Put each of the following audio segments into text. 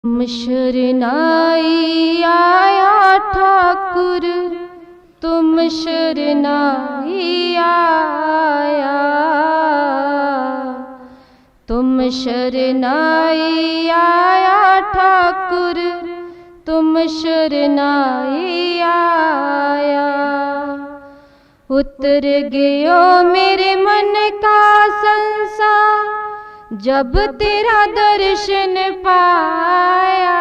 तुम शरनाई आया ठाकुर, तुम शरनाई आया, तुम शरनाई आया ठाकुर, तुम शरनाई आया। उतर गयो मेरे मन का संसार, जब तेरा दर्शन पाया।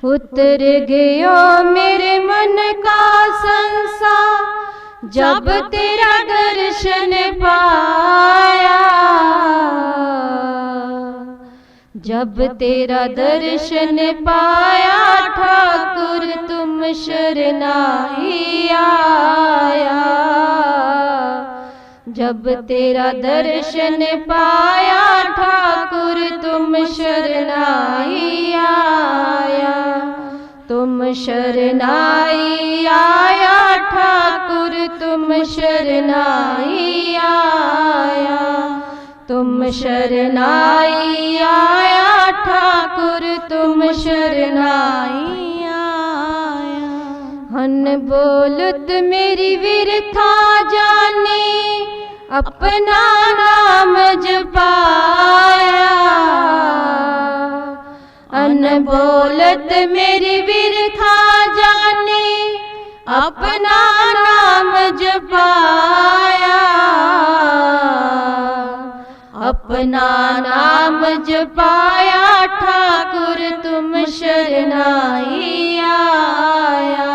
उतर गयो मेरे मन का संसार, जब तेरा दर्शन पाया। जब तेरा दर्शन पाया ठाकुर, तुम शरनाई आया। जब तेरा दर्शन पाया ठाकुर, तुम शरनाई आया। तुम शरनाई आया ठाकुर, तुम शरनाई आया। तुम शरनाई आया ठाकुर, तुम शरनाई आया। हन बोलत मेरी विरथा जाने, अपना नाम जपाया। अनबोलत मेरी विरथा जाने, अपना नाम जपाया। अपना नाम जपाया ठाकुर, तुम शरनाई आया।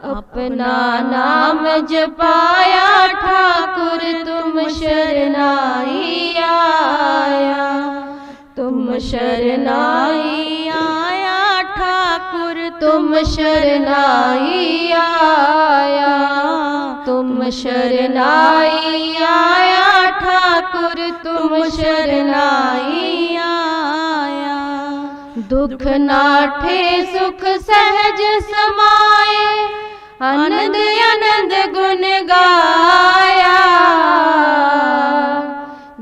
अपना नाम जपाया ठाकुर, तुम शरनाई आया। तुम शरनाई आया ठाकुर, तुम शरनाई आया। तुम शरनाई आया ठाकुर, तुम शरनाई आया। दुख नाठे सुख सहज समाए, आनंद आनंद गुण गाया।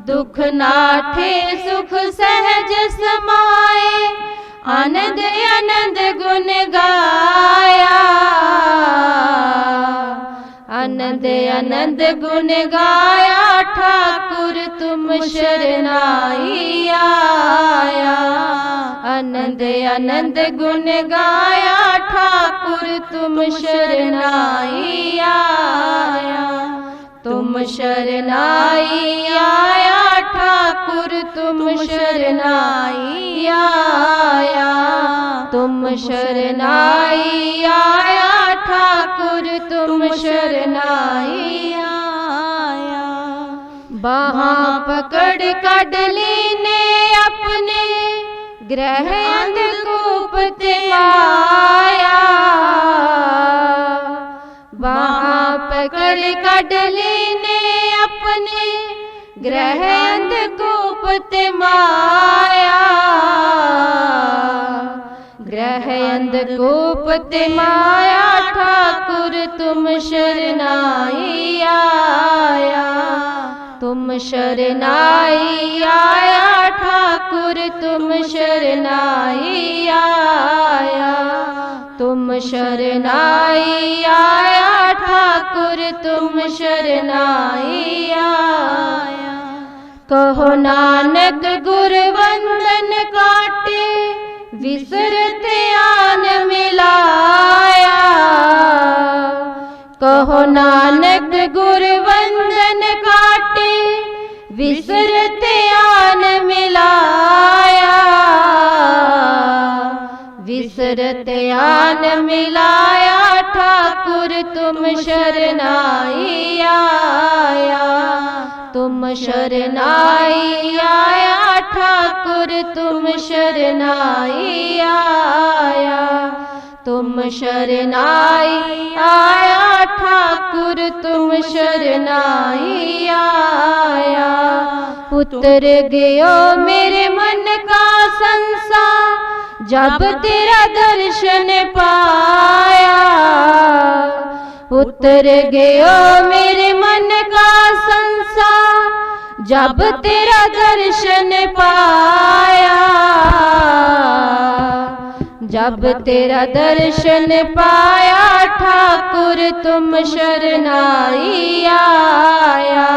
दुख नाठे सुख सहज समाए, आनंद आनंद गुण गाया। आनंद आनंद गुण गाया ठाकुर, तुम शरनाई आया। आनंद आनंद गुण गाया ठाकुर, तुम शरनाई आया। तुम शरनाई आया ठाकुर, तुम शरनाई आया। तुम शरनाई आया ठाकुर, तुम शरनाई आया। बाहाँ पकड़ कड लीने अपने, ग्रह अंधकूप ते आया। बाहाँ पकड़ कड लीने अपने, ग्रह अंधकूप ते माया। ग्रह अंधकूप ते माया ठाकुर, तुम शरनाई आया। तुम शरनाई आया ठाकुर, तुम शरनाई आया। तुम शरनाई आया ठाकुर, तुम शरनाई आया। कहो नानक गुर वंदन काटे, विसरत आन मिलाया। कहो नानक गुर वंदन काटे, विसरत आन मिलाया। विसरत आन मिलाया ठाकुर, तुम शरनाई आया। तुम शरनाई आया ठाकुर, तुम शरनाई आया। तुम शरनाई आया ठाकुर, तुम शरनाई आया। उतर गयो मेरे मन का संसार, जब तेरा दर्शन पाया। उतर गयो मेरे मन का संसार, जब तेरा दर्शन पाया, जब तेरा दर्शन पाया ठाकुर तुम शरणाई आया।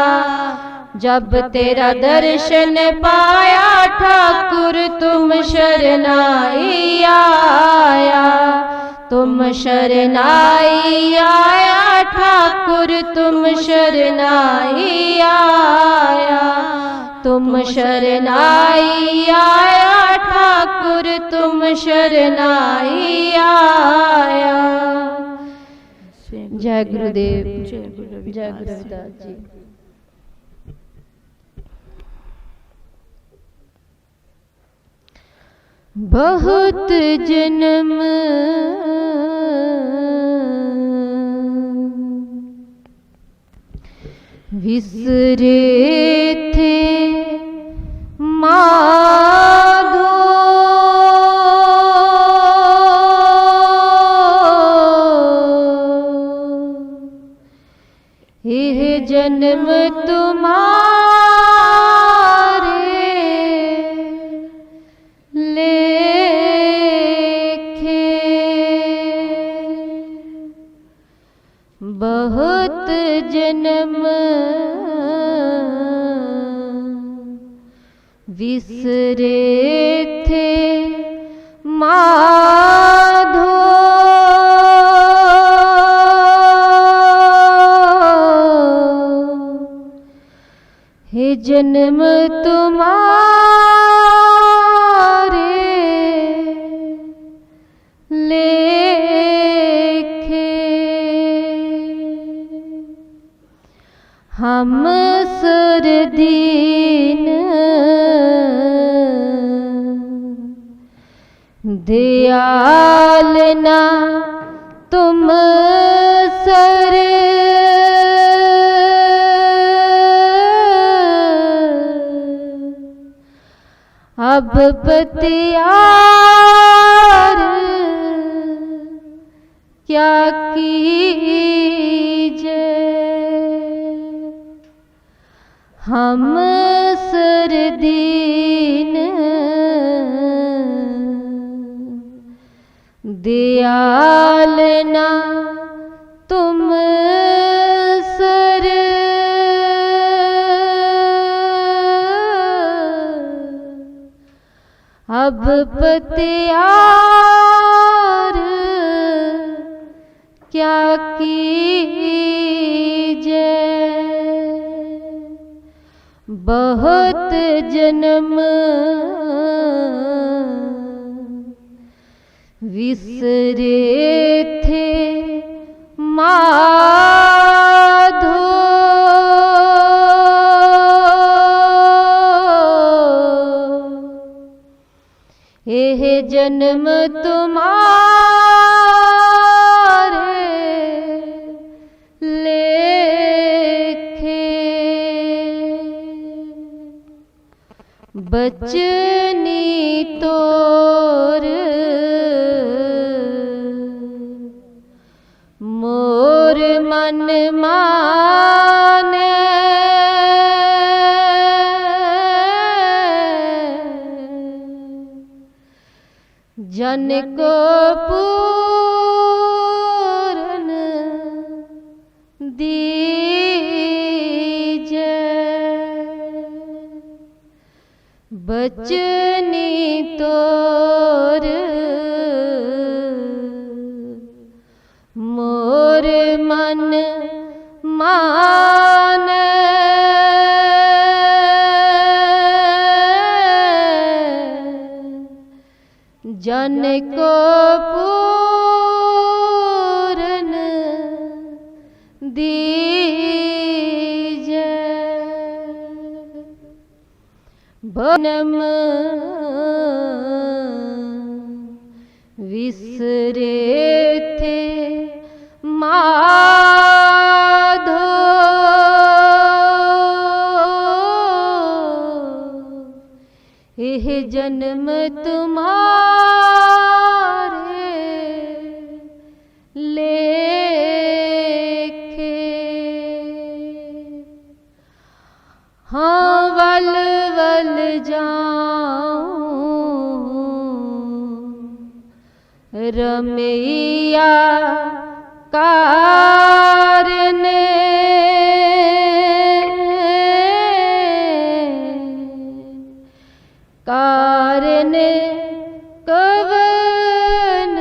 जब तेरा दर्शन पाया ठाकुर तुम शरणाई आया। तुम शरणाई आया ठाकुर तुम शरणाई आया। तुम शरणाई आया ठाकुर तुम शरणाई आया। जय गुरुदेव, जय गुरु रविदास जी। बहुत जन्म विसरे थे माधो, यह जन्म तुम्हारे लेखे। बहुत जन्म विसरे थे माधो, हे जन्म तुम्हारे लेखे। हम सरदीन दयाल ना तुम सर, अब पतियार क्या कीजे। हम सरदीन दयाल ना तुम सर, अब पतियार क्या कीजे। बहुत जन्म विसरे थे माधो, यह जन्म तुम्हारे लेखे। बचनी तोर मोर मन माने, जन को पूरन दीजे। बचनी तोर मोर मन माने, जन को पूरन दीजे। बनम विसरे थे माधो, यह जन्म तुम्हारे लेखे। हाँ जाऊं रमैया कारने कारने कवन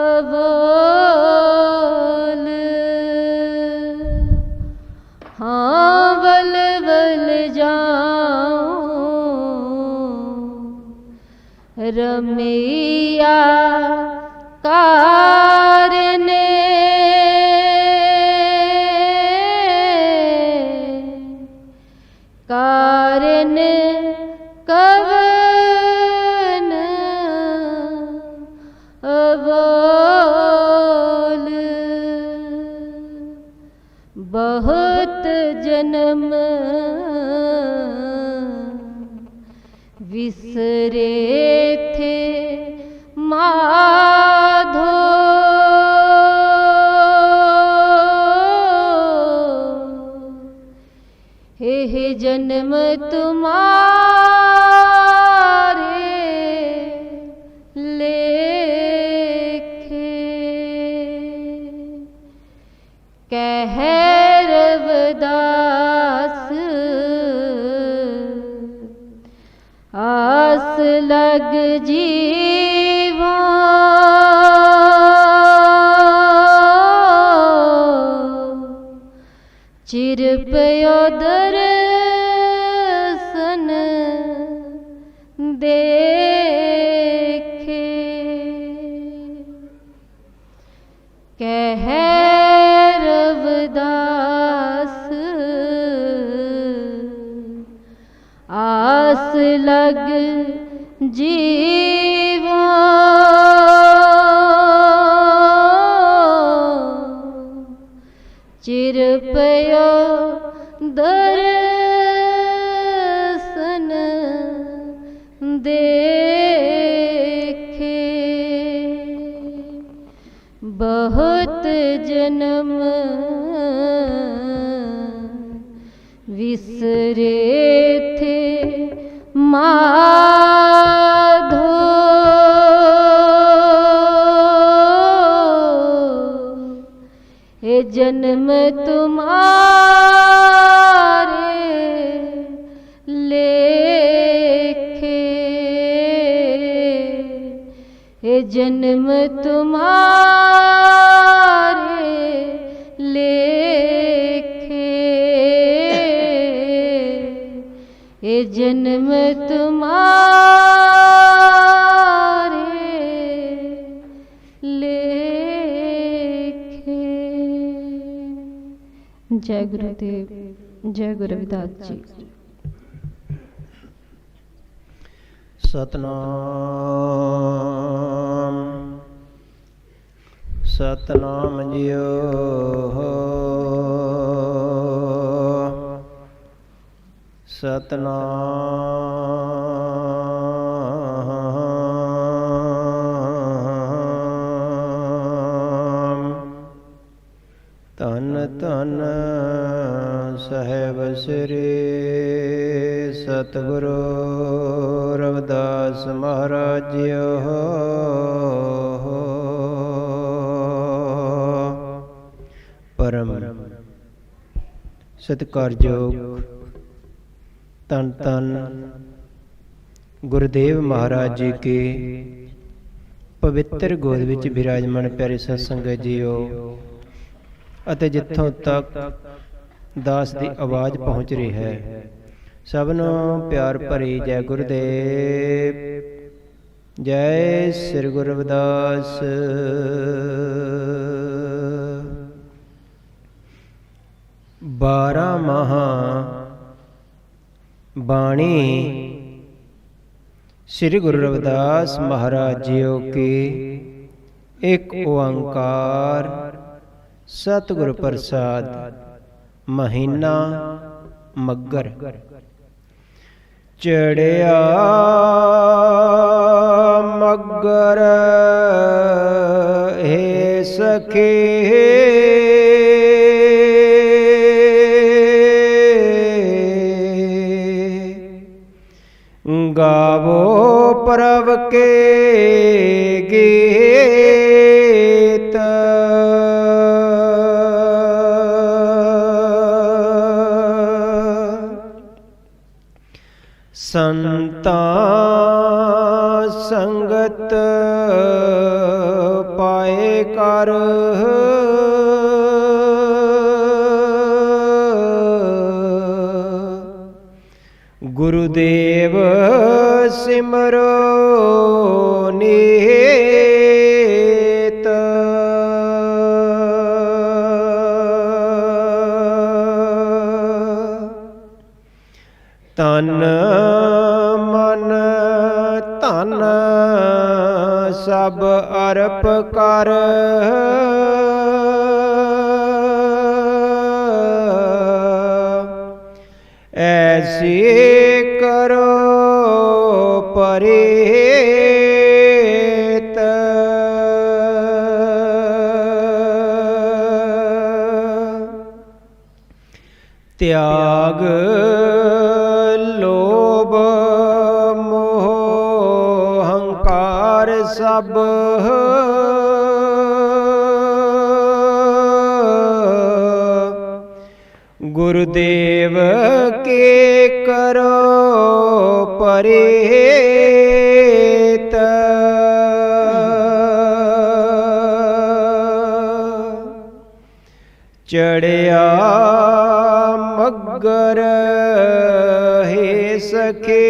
अवोल हाँ वल वल जाऊं रमैया कारने कारने कवन अवोल बहुत जन्म विसरे थे माधो हे जन्म तुम्हारे लेखे कह रविदास आस लग जीवा चिर पयो दर्शन देखे कह रविदास आस लग जीवा चिर पयो दर्शन देखे बहुत जन्म विसरे थे माधो हे जन्म तुम्हारे लेखे हे जन्म तुम्हारे लेखे हे जन्म तुम्हारे लेखे। जय गुरुदेव, जय गुरु रविदास जी। सतनाम सतनाम जियो सतनाम तन तन साहेब श्री सतगुरु रविदास महाराज जियो परम सत्कारयोग तन तन गुरुदेव महाराज जी के पवित्र गोद विच विराजमान प्यारे सत्संगत जीओ ਅਤੇ ਜਿੱਥੋਂ ਤੱਕ ਦਾਸ ਦੀ ਆਵਾਜ਼ ਪਹੁੰਚ ਰਹੀ ਹੈ ਸਭ ਨੂੰ ਪਿਆਰ ਭਰੀ ਜੈ ਗੁਰਦੇਵ, ਜੈ ਸ੍ਰੀ ਗੁਰੂ ਰਵਿਦਾਸ। ਬਾਰਾਂ ਮਾਹਾਂ ਬਾਣੀ श्री गुरु रविदास महाराज जीओ की एक ओंकार सतगुरु प्रसाद महीना मग्गर चढ़िया मग्गर हे सखी ਕੇ ਗੀਤ ਸੰਤਾਂ ਸੰਗਤ ਪਾਏ ਕਰ ਗੁਰੂਦੇਵ ਸਿਮਰੋ ਨਿਤ ਤਨ ਮਨ ਧਨ ਸਭ ਅਰਪ ਕਰ ਐਸੀ ਕਰੋ ਪਰੇਤ ਤਿਆਗ ਲੋਭ ਮੋਹ ਹੰਕਾਰ ਸਭ ਗੁਰੂਦੇਵ ਕੇ ਕਰੋ ਪਰੇਤ ਚੜਿਆ ਮੱਗਰ ਹੈ ਸਖੇ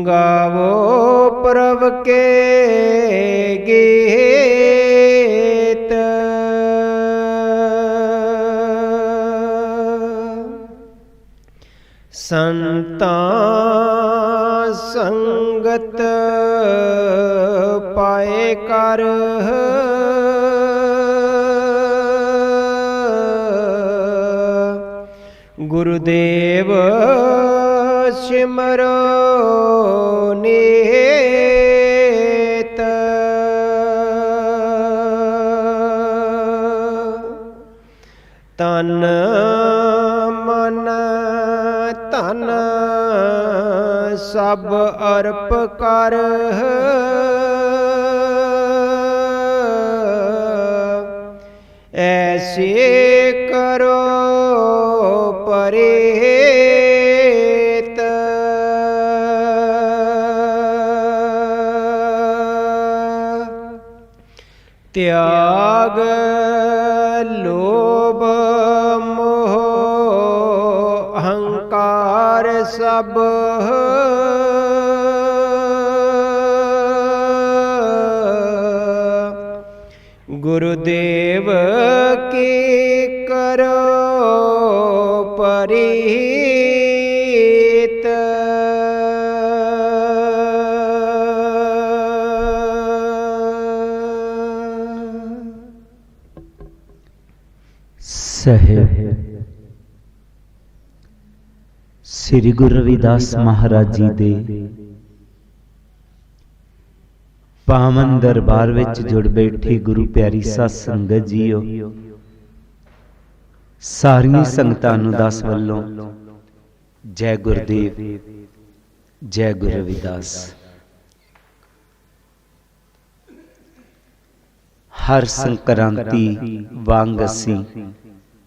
ਗਾਵੋ ਪ੍ਰਭ ਕੇ ਗੀਤ ਸੰਤਾਂ ਸੰਗਤ ਪਾਏ ਕਰ ਗੁਰੂਦੇਵ ਸਿਮਰੋ ਨਿਤ ਤਨ ਮਨ ਧਨ ਸਭ ਅਰਪ ਕਰ ਐਸੇ ਕਰੋ ਪਰੇਤ ਤਿਆਗ ਲੋਭ ਮੋਹ ਅਹੰਕਾਰ ਸਭ ਗੁਰੂਦੇਵ ਕੀ ਕਰੋ ਪਰੀਤ ਸਾਹਿਬ ਸ੍ਰੀ ਗੁਰੂ ਰਵਿਦਾਸ ਮਹਾਰਾਜ ਜੀ ਦੇ ਪਾਵਨ ਦਰਬਾਰ ਵਿੱਚ ਜੁੜ ਬੈਠੀ ਗੁਰੂ ਪਿਆਰੀ ਸਾਧ ਸੰਗਤ ਜੀਓ, ਸਾਰੀਆਂ ਸੰਗਤਾਂ ਨੂੰ ਦਾਸ ਵੱਲੋਂ ਜੈ ਗੁਰਦੇਵ, ਜੈ ਗੁਰੂ ਰਵਿਦਾਸ। ਹਰ ਸੰਕਰਾਂਤੀ ਵਾਂਗ ਅਸੀਂ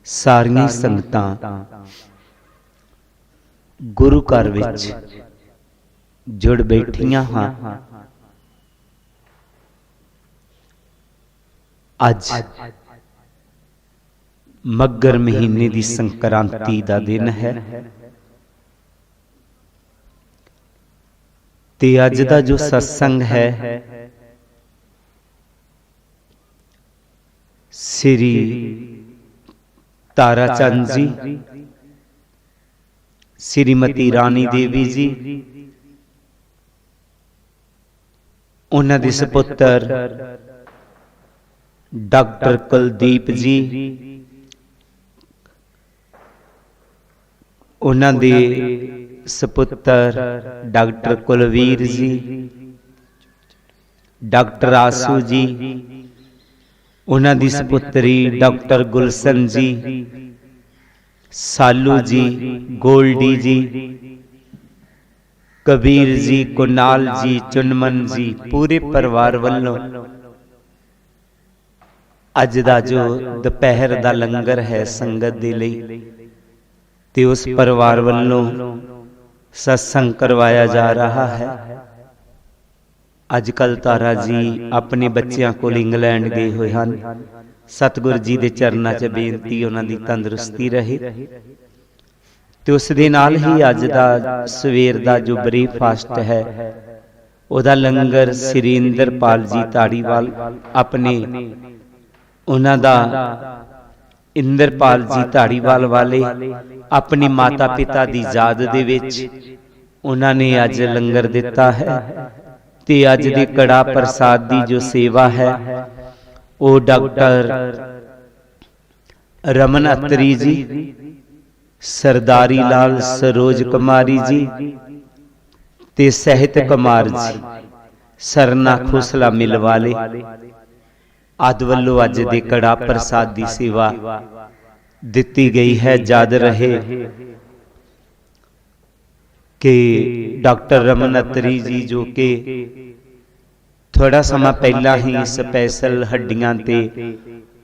ਸਾਰੀਆਂ ਸੰਗਤਾਂ ਗੁਰੂ ਘਰ ਵਿੱਚ ਜੁੜ ਬੈਠੀਆਂ ਹਾਂ। ਅੱਜ ਮੱਘਰ ਮਹੀਨੇ ਦੀ ਸੰਕਰਾਂਤੀ ਦਾ ਦਿਨ ਹੈ ਤੇ ਅੱਜ ਦਾ ਜੋ ਸਤਸੰਗ ਹੈ ਸ੍ਰੀ ਤਾਰਾ ਚੰਦ ਜੀ, श्रीमती रानी देवी जी, उन्हां दे सपुत्तर डॉक्टर कुलदीप जी, उन्हां दे सपुत्तर डॉक्टर कुलवीर जी, डॉक्टर आसू जी, उन्हां दी सपुत्री डॉक्टर गुलशन जी, सालू जी, गोल्डी जी, कबीर जी, कुनाल जी, चुनमन जी, पूरे परिवार वालों अज दा जो दोपहर दा लंगर है संगत दे लई ते उस परिवार वालों सत्संग करवाया जा रहा है। अजकल तारा जी अपने बच्चों को इंग्लैंड गए हुए हैं। सतगुर जी दे चरनां च बेनती उन्हां दी तंदुरुस्ती रहे ते उस दे नाल ही अज दा सवेर दा जो ब्रेकफास्ट है उहदा लंगर श्री इंद्रपाल जी धाड़ीवाल अपने उन्हां दा इंद्रपाल जी धाड़ीवाल वाले अपनी माता पिता दी याद दे विच उन्हां ने अज लंगर दिता है ते अज दे कड़ा प्रसाद दी जो सेवा है वो डॉक्टर रमन अत्री जी, सरदारी लाल सरोज कुमारी जी ते सहित कुमार जी सरना खोसला मिल वाले आदि वल्लों अज दे कड़ा प्रसाद दी सेवा दिती गई है। याद रहे कि डॉक्टर रमन अत्री जी जो कि थोड़ा समा पहला ही स्पैशल हड्डियां ते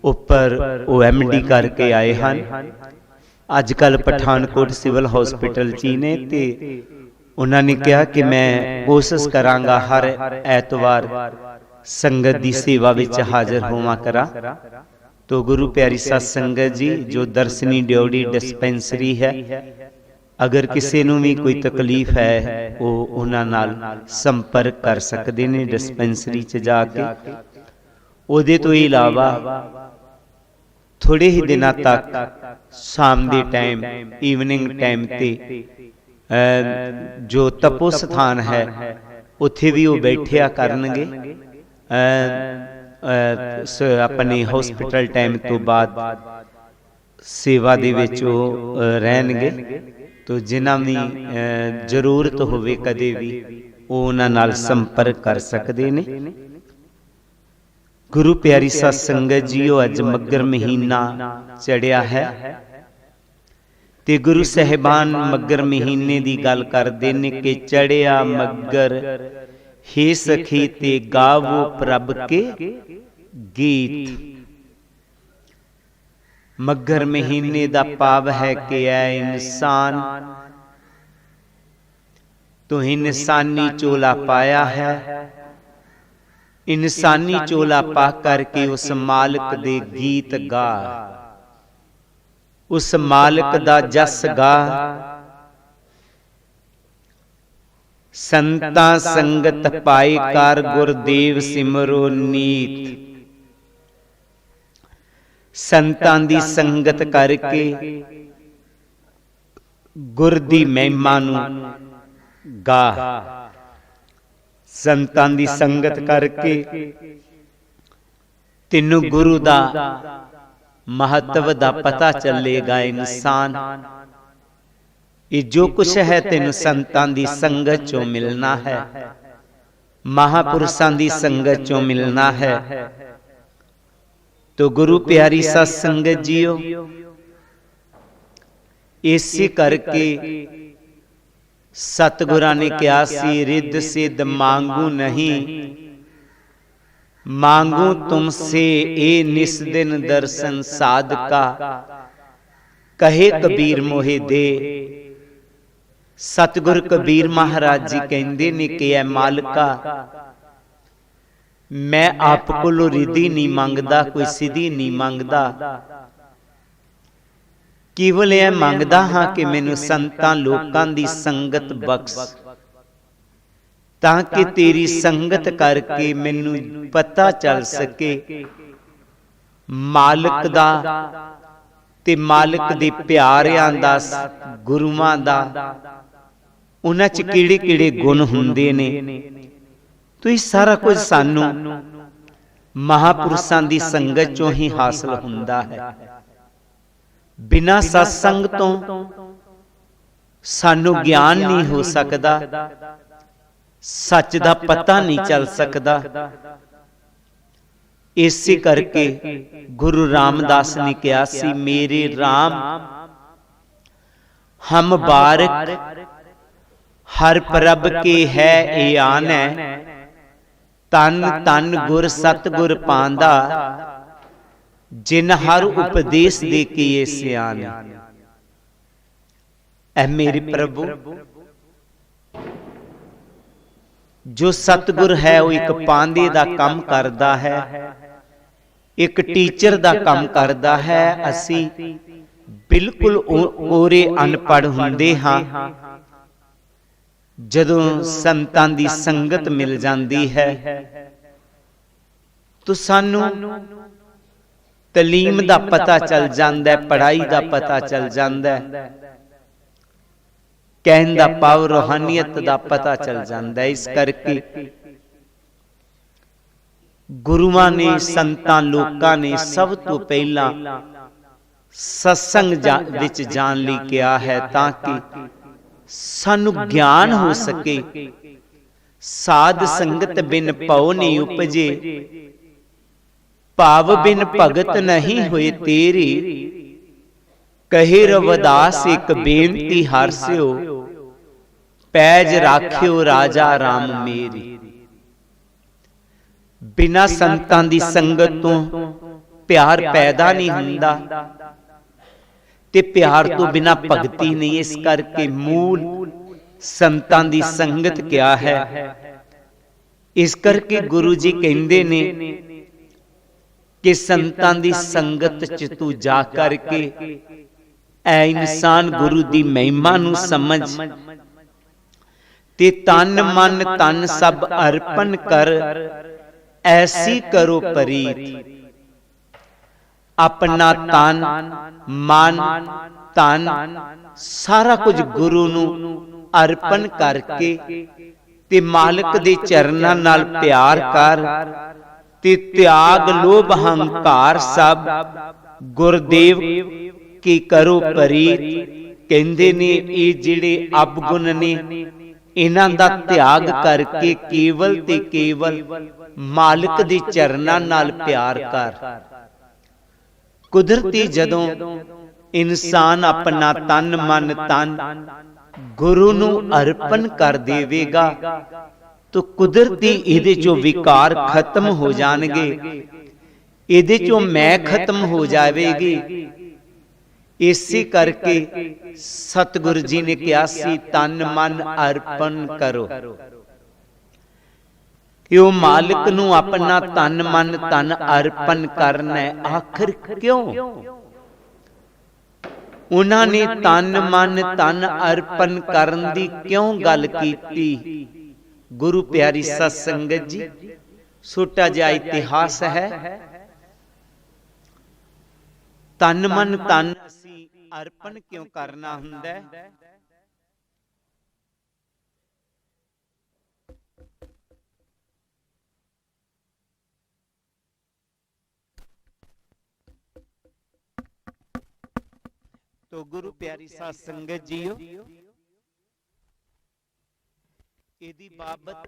उपर OMD करके आए हैं। अजकल पठानकोट सिविल हॉस्पिटल ची ने ते उन्होंने कहा कि मैं कोशिश करांगा हर ऐतवार संगत दी सेवा विच हाजिर होवां करा। तो गुरु प्यारी सत संगत जी जो दर्शनी ड्योढ़ी डिस्पेंसरी है, अगर किसी नूं भी कोई तकलीफ है वो उन्हां नाल संपर्क कर सकते ने डिस्पेंसरी च जाके। उहदे तो इलावा थोड़े ही दिनों तक शाम के टाइम ईवनिंग टाइम ते जो तपो स्थान है उत्थे भी वो बैठिया करनगे अपने हॉस्पिटल टाइम तो बाद सेवा दे विच रहणगे। तो जिन्हां दी जरूरत होवे कदे भी वो उन्हां नाल संपर्क कर सकते ने। गुरु प्यारी सत संगत जीओ अज मगर महीना चढ़िया है ते गुरु साहिबान मगर महीने की गल करते ने कि चढ़िया मगर हे सखी ते गावो प्रभ के गीत। मगर महीने का भाव है कि ऐ इंसान तो इंसानी चोला पाया है, इंसानी चोला पा करके उस मालिक दे गीत गा, उस मालिक दा जस गा। संता संगत पाई कर गुरदेव सिमरो नीत। संतां दी संगत करके गुर दी महिमा नूं गा। संतां दी संगत करके तेनू गुरु दा महत्व दा पता चलेगा। इंसान ये जो कुछ है तेनू संतां दी संगत चों मिलना है, महापुरुषां दी संगत चों मिलना है। तो गुरु प्यारी सत संगत जीओ इसी करके सतगुरां ने कहा सी रिद्ध सिद्ध मांगू नहीं, मांगू तुमसे ए निस दिन दर्शन साधका। कहे कबीर मोहे दे। सतगुर कबीर महाराज जी कहंदे ने कि ऐ मालिका मैं आप कोलों रिद्धि नहीं मंगदा, कोई सिद्धि नहीं मंगदा, केवल यह मंगदा हाँ कि मैनू संतां लोकां दी संगत बख्श, ताकि तेरी संगत करके मैनू पता चल सके मालिक दा ते मालिक दे प्यारियां दा, गुरुआं दा उन्हां च किहड़े किहड़े गुण हुंदे ने। तो ये सारा कुछ सानू महापुरुषां दी संगत चों ही हासिल हुंदा है। बिना सत्संग तो सानू ज्ञान नहीं हो सकदा, सच दा पता नहीं चल सकदा। इसी करके गुरु रामदास ने कहा सी मेरे राम हम बारक हर प्रभ के है ए आनै, तन तन गुर सतगुर पांदा, जिन हर उपदेश दे के ये सियान। ऐ मेरे प्रभु, जो सतगुर है वो एक पांदे दा काम करदा है, एक टीचर दा काम करदा है। असी बिल्कुल ओरे अनपढ़ हुंदे हां। जदों संतां दी संगत मिल जांदी है तो सानू तलीम दा पता चल जांदा है, पढ़ाई दा पता चल जांदा है, कहन दा भाव रूहानियत दा पता चल जांदा है। इस करके गुरुआं ने, संतां लोकां ने सब तो पहला सत्संग विच जान लई किया है, ताकि सानू ज्ञान हो सके। साध संगत बिन पौ नहीं उपजे, भाव बिन भगत नहीं हुए तेरी। कहे रविदास एक बेनती हारस्यो, पैज राख्यो राजा राम मेरी। बिना संतां दी संगत तो प्यार पैदा नहीं हुंदा, ते प्यार तो बिना भगती नहीं। इस करके मूल संतां दी संगत क्या है। इस करके गुरु जी कहंदे ने कि संतां दी संगत च तू जा करके ऐ इंसान गुरु दी महिमा नू समझ, ते तन मन तन सब अर्पण कर, ऐसी करो परीत। अपना तन मन तन सारा कुछ गुरु नू अर्पण करके ते मालिक दे चरनां नाल प्यार कर, ते त्याग लोभ हंकार सब गुरदेव की करो परीत। कहंदे ने ये जिहड़े अवगुण ने, इन्हां दा त्याग करके केवल ते केवल मालिक दे चरनां नाल प्यार कर। कुदरती जदों इंसान अपना तन मन तन गुरु नू अर्पण कर देवेगा तो कुदरती इहदे चों विकार खत्म हो जाणगे, इहदे चों मैं खत्म हो जावेगी। इसी करके सतगुरु जी ने कहा सी तन मन अर्पण करो। कि वो मालिक नू अपना तन मन तन अर्पण करना है। आखिर क्यों उन्होंने तन मन तन अर्पण करन दी क्यों गल कीती। गुरु प्यारी सत्संगत जी, छोटा जिहा इतिहास है। तन मन तन असी अर्पण क्यों करना हुंदा है। तो गुरु प्यारी साध संगत जीओ, इहदी बाबत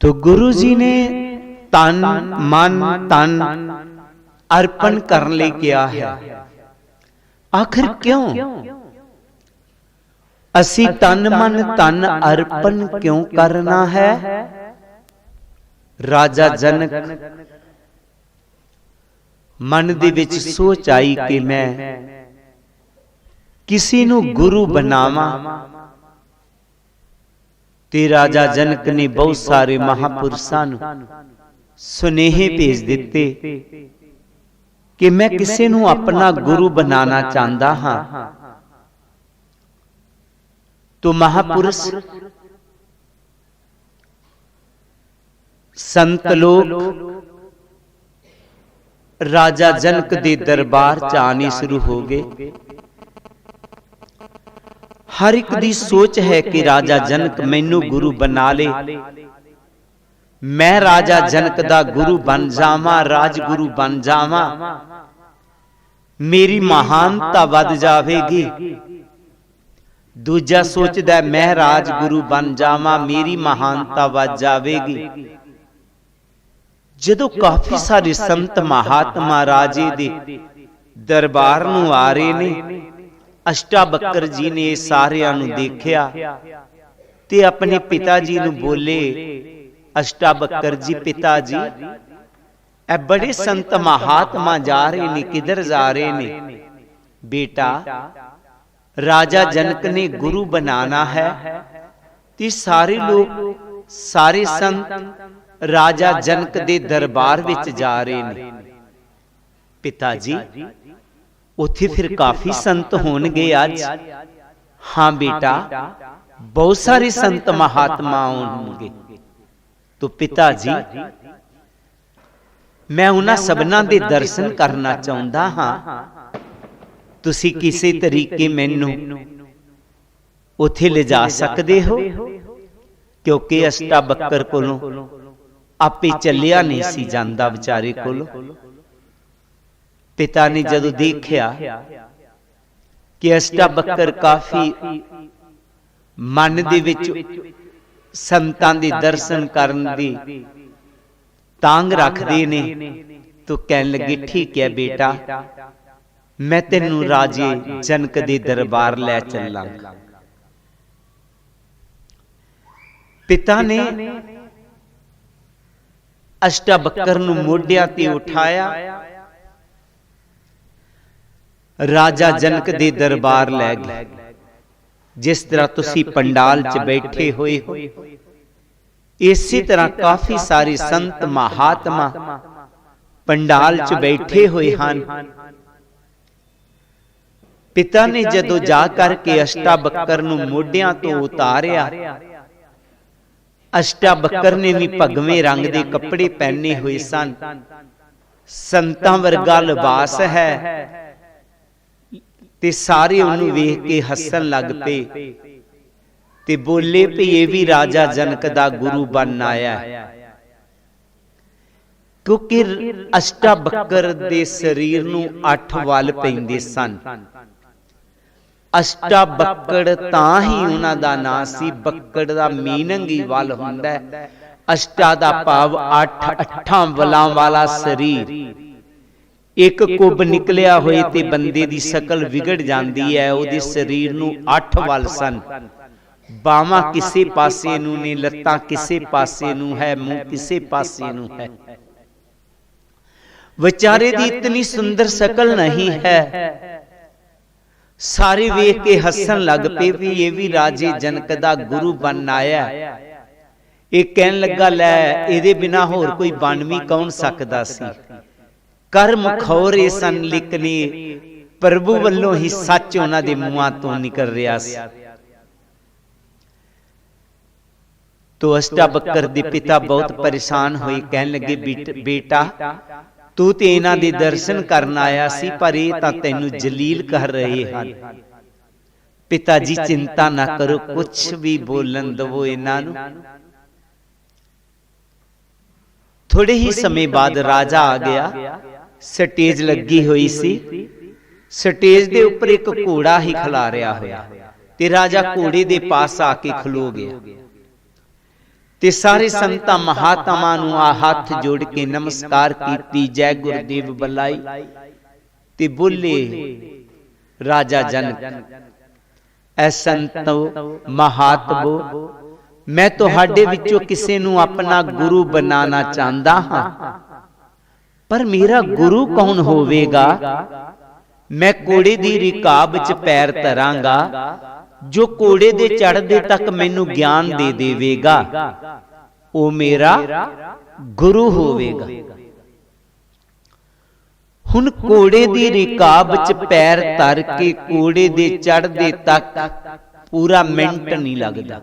तो गुरु जी ने तन मन तन अर्पण करने लिए किया है। आखिर क्यों असी तन मन तन अर्पण क्यों करना है। राजा जनक मन दे विच सोच आई कि मैं किसी नू गुरु बनावा। ते राजा जनक ने बहुत सारे महापुरुषां नू सुनेहे भेज दिते कि मैं किसी नू अपना गुरु बनाना चाहता हाँ। तो महापुरुष संत लोग राजा जनक दे दरबार च आने शुरू हो गए। हर एक दी सोच है कि राजा जनक मैनू गुरु बना ले, मैं राजा जनक दा गुरु बन जावां, राजगुरु बन जावां, मेरी महानता वध जावेगी। दूजा सोचदा मैं राजगुरु बन जावां, मेरी महानता वध जावेगी। जदों काफी सारे संत महात्मा राजे दे दरबार नूं आ रहे ने, अष्टाबक्कर जी ने सारियां नूं देखिया ते अपने पिता जी नूं बोले, अष्टाबक्कर जी पिता जी ए बड़े संत महात्मा जा रहे ने, किधर जा रहे ने? बेटा राजा जनक ने गुरु बनाना है ते सारे लोग, सारे संत राजा जनक दे दरबार विच जा रहे ने। पिता जी उत्थे फिर काफी संत होणगे अज? हां बेटा बहुत सारे संत महात्मा होणगे। तो पिता जी मैं उन्हां सबना दे दर्शन करना चाहुंदा हां, तुसी किसी तरीके मैनू उत्थे ले जा सकदे हो? क्योंकि अष्टाबक्कर कोलों आपे चलिया नहीं सी जांदा विचारे कोलों। पिता ने जदों देखिया कि अष्टाबक्कर काफी मन दे विच संतां दे दर्शन करन दी तांग रखदे ने, तो कहन लगे ठीक है बेटा मैं तेनू राजे जनक दे दरबार लै चलांगा। पिता ने अष्टाबक्कर नू मोढियां ते उठाया, राजा जनक दे दरबार लै गए। जिस तरह तुसी पंडाल च बैठे होए हो, इसी तरह काफी सारे संत महात्मा पंडाल च बैठे हुए हैं। पिता ने जदों जा करके अष्टाबक्कर नू मोढियां तो उतारिया, अष्टाबक्कर ने भी भगवे रंग के कपड़े पहने हुए सन, संतां वर्गा लिबास है, ते सारे उन्हें वेख के हसन लग पे ते बोले भी ये भी राजा जनक दा गुरु बन आया। क्योंकि अष्टाबक्कर दे शरीर नूं 8 वल पैंदे सन। अष्टाबक्कड़ तां ही उन्हां दा नाम सी, बक्कड़ दा मीनिंग ही वल हुंदा है। अष्टा दा भाव 8 वलां वाला शरीर। एक कुब निकलिया होए ते बंदे दी शकल विगड़ जांदी है। उहदे शरीर नूं 8 वल सन, बावां किसे पासे नूं ने, लत्तां किसे पासे नूं है, मुंह किसे पासे नूं है। बेचारे दी इतनी सुंदर शकल नहीं है। सारे वेख के हसन लग पे भी ये भी राजे जनक दा गुरु बन आया। एक कहन लगा लै इहदे बिना होर कोई बन भी कौन सकदा सी। कर्म खौरे सन लिखने प्रभु वल्लों ही सच उन्हां दे मुंहां तो निकल रहा सी। तो अष्टाबक्कर दे पिता बहुत परेशान होए, कहन लगे बेटा तू ते इन्हां दे दर्शन करन आया सी, पर ये तां तैनूं जलील कर रहे हैं। पिताजी चिंता ना करो, कुछ भी बोलन दवो इन्हां नूं। थोड़े ही समय बाद राजा आ गया। स्टेज लगी हुई सी, स्टेज दे उपर एक घोड़ा ही खलारिया होया ते राजा घोड़े दे पास आके खलो गया ते सारे संतां महात्मा नूं आ हाथ जोड़ के नमस्कार कीती, जय गुरुदेव बुलाई ते बोले राजा जनक ऐ संतो महात्मो, मैं तुहाडे विचों किसे नूं अपना गुरु बनाना चाहता हां, पर मेरा गुरु कौन होवेगा? मैं कोड़े दी रिकाब च पैर धरांगा, जो कोड़े दे चढ़दे तक मैनू ज्ञान दे देवेगा, ओ मेरा गुरु होवेगा। हुण कोड़े दी रिकाब च पैर धर के कोड़े दे चढ़दे तक पूरा मिनट नहीं लगदा,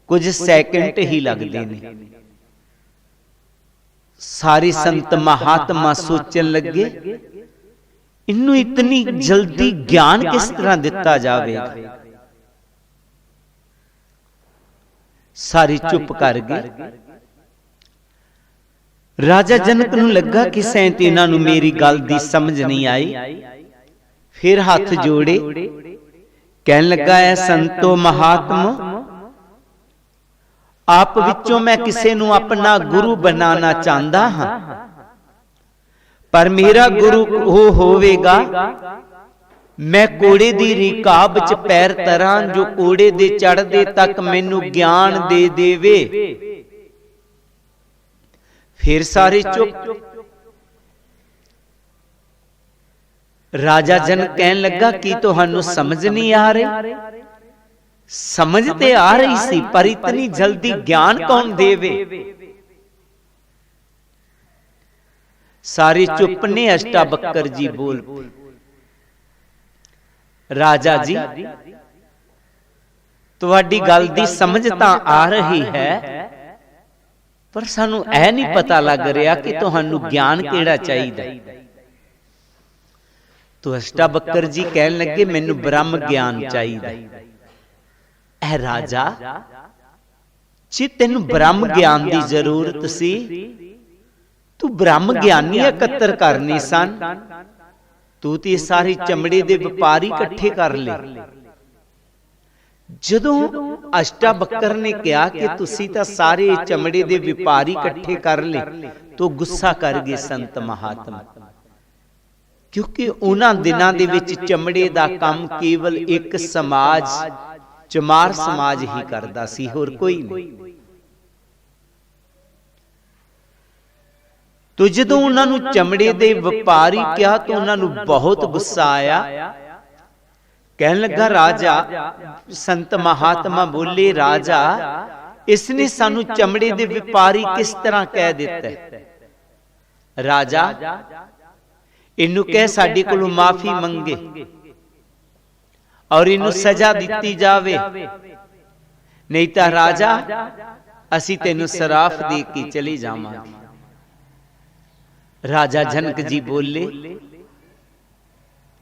कुछ सैकंड ही लगदे ने। सारे संत महात्मा सोचन लगे इन्नू इतनी जल्दी ज्ञान किस तरह दिता जावेगा। सारे चुप कर गए। ਰਾਜਾ ਜਨਕ ਨੂੰ ਲੱਗਾ ਕਿ ਸੈਂਤ ਇਹਨਾਂ ਨੂੰ ਮੇਰੀ ਗੱਲ ਦੀ ਸਮਝ ਨਹੀਂ ਆਈ। ਫਿਰ ਹੱਥ ਜੋੜੇ ਕਹਿਣ ਲੱਗਾ, ਐ ਸੰਤੋ ਮਹਾਤਮਾ, ਆਪ ਵਿੱਚੋਂ ਮੈਂ ਕਿਸੇ ਨੂੰ ਆਪਣਾ ਗੁਰੂ ਬਣਾਉਣਾ ਚਾਹੁੰਦਾ ਹਾਂ, ਪਰ ਮੇਰਾ ਗੁਰੂ ਉਹ ਹੋਵੇਗਾ ਮੈਂ ਕੋੜੇ ਦੀ ਰਿਕਾਬ ਚ ਪੈਰ ਧਰਾਂ, ਜੋ ਕੋੜੇ ਦੇ ਚੜ੍ਹਦੇ ਤੱਕ ਮੈਨੂੰ ਗਿਆਨ ਦੇ ਦੇਵੇ। ਫਿਰ ਸਾਰੇ ਚੁੱਪ। ਰਾਜਾ ਜਨਕ ਕਹਿਣ ਲੱਗਾ, ਕੀ ਤੁਹਾਨੂੰ ਸਮਝ ਨਹੀਂ ਆ ਰਹੀ? ਸਮਝ ਤੇ ਆ ਰਹੀ ਸੀ, ਪਰ ਇਤਨੀ ਜਲਦੀ ਗਿਆਨ ਕੌਣ ਦੇਵੇ? ਸਾਰੇ ਚੁੱਪ ਨੇ। ਅਸ਼ਟਾਵਕਰ ਜੀ ਬੋਲ, ਰਾਜਾ ਜੀ ਤੁਹਾਡੀ ਗੱਲ ਦੀ ਸਮਝ ਤਾਂ ਆ ਰਹੀ ਹੈ, ਪਰ ਸਾਨੂੰ ਇਹ ਨਹੀਂ ਪਤਾ ਲੱਗ ਰਿਹਾ ਕਿ ਤੁਹਾਨੂੰ ਗਿਆਨ ਕਿਹੜਾ ਚਾਹੀਦਾ। ਤੋ ਅਸ਼ਟਾਵਕਰ ਜੀ ਕਹਿਣ ਲੱਗੇ, ਮੈਨੂੰ ਬ੍ਰਹਮ ਗਿਆਨ ਚਾਹੀਦਾ। ਐ ਰਾਜਾ, ਜੇ ਤੈਨੂੰ ਬ੍ਰਹਮ ਗਿਆਨ ਦੀ ਜ਼ਰੂਰਤ ਸੀ, ਤੂੰ ਬ੍ਰਹਮ ਗਿਆਨੀ ਇਕੱਤਰ ਕਰਨੇ ਸਨ। ਤੂੰ ਤੇ ਸਾਰੀ ਚਮੜੇ ਦੇ ਵਪਾਰੀ ਇਕੱਠੇ ਕਰ ਲਏ। ਜਦੋਂ ਅਸ਼ਟਾਵਕਰ ਨੇ ਕਿਹਾ ਕਿ ਤੁਸੀਂ ਤਾਂ ਸਾਰੇ ਚਮੜੇ ਦੇ ਵਪਾਰੀ ਇਕੱਠੇ ਕਰ ਲਏ, ਤੋ ਗੁੱਸਾ ਕਰ ਗਏ ਸੰਤ ਮਹਾਤਮਾ, ਕਿਉਂਕਿ ਉਹਨਾਂ ਦਿਨਾਂ ਦੇ ਵਿੱਚ ਚਮੜੇ ਦਾ ਕੰਮ ਕੇਵਲ ਇੱਕ ਸਮਾਜ, ਚਮਾਰ ਸਮਾਜ ਹੀ ਕਰਦਾ ਸੀ, ਹੋਰ ਕੋਈ ਨਹੀਂ। ਤੋ ਜਦੋਂ ਉਹਨਾਂ ਨੂੰ ਚਮੜੇ ਦੇ ਵਪਾਰੀ ਕਿਹਾ ਤਾਂ ਉਹਨਾਂ ਨੂੰ ਬਹੁਤ ਗੁੱਸਾ ਆਇਆ। ਕਹਿਣ ਲੱਗਾ, ਰਾਜਾ, ਸੰਤ ਮਹਾਤਮਾ ਬੋਲੇ, ਰਾਜਾ ਇਸਨੇ ਸਾਨੂੰ ਚਮੜੇ ਦੇ ਵਪਾਰੀ ਕਿਸ ਤਰ੍ਹਾਂ ਕਹਿ ਦਿੱਤਾ? ਰਾਜਾ ਇਹਨੂੰ ਕਹਿ ਸਾਡੇ ਕੋਲੋਂ ਮਾਫੀ ਮੰਗੇ ਔਰ ਇਹਨੂੰ ਸਜ਼ਾ ਦਿੱਤੀ ਜਾਵੇ, ਨਹੀਂ ਤਾਂ ਰਾਜਾ ਅਸੀਂ ਤੈਨੂੰ ਸਰਾਫ ਦੇ ਕੇ ਚਲੇ ਜਾਵਾਂਗੇ। ਰਾਜਾ ਜਨਕ ਜੀ ਬੋਲੇ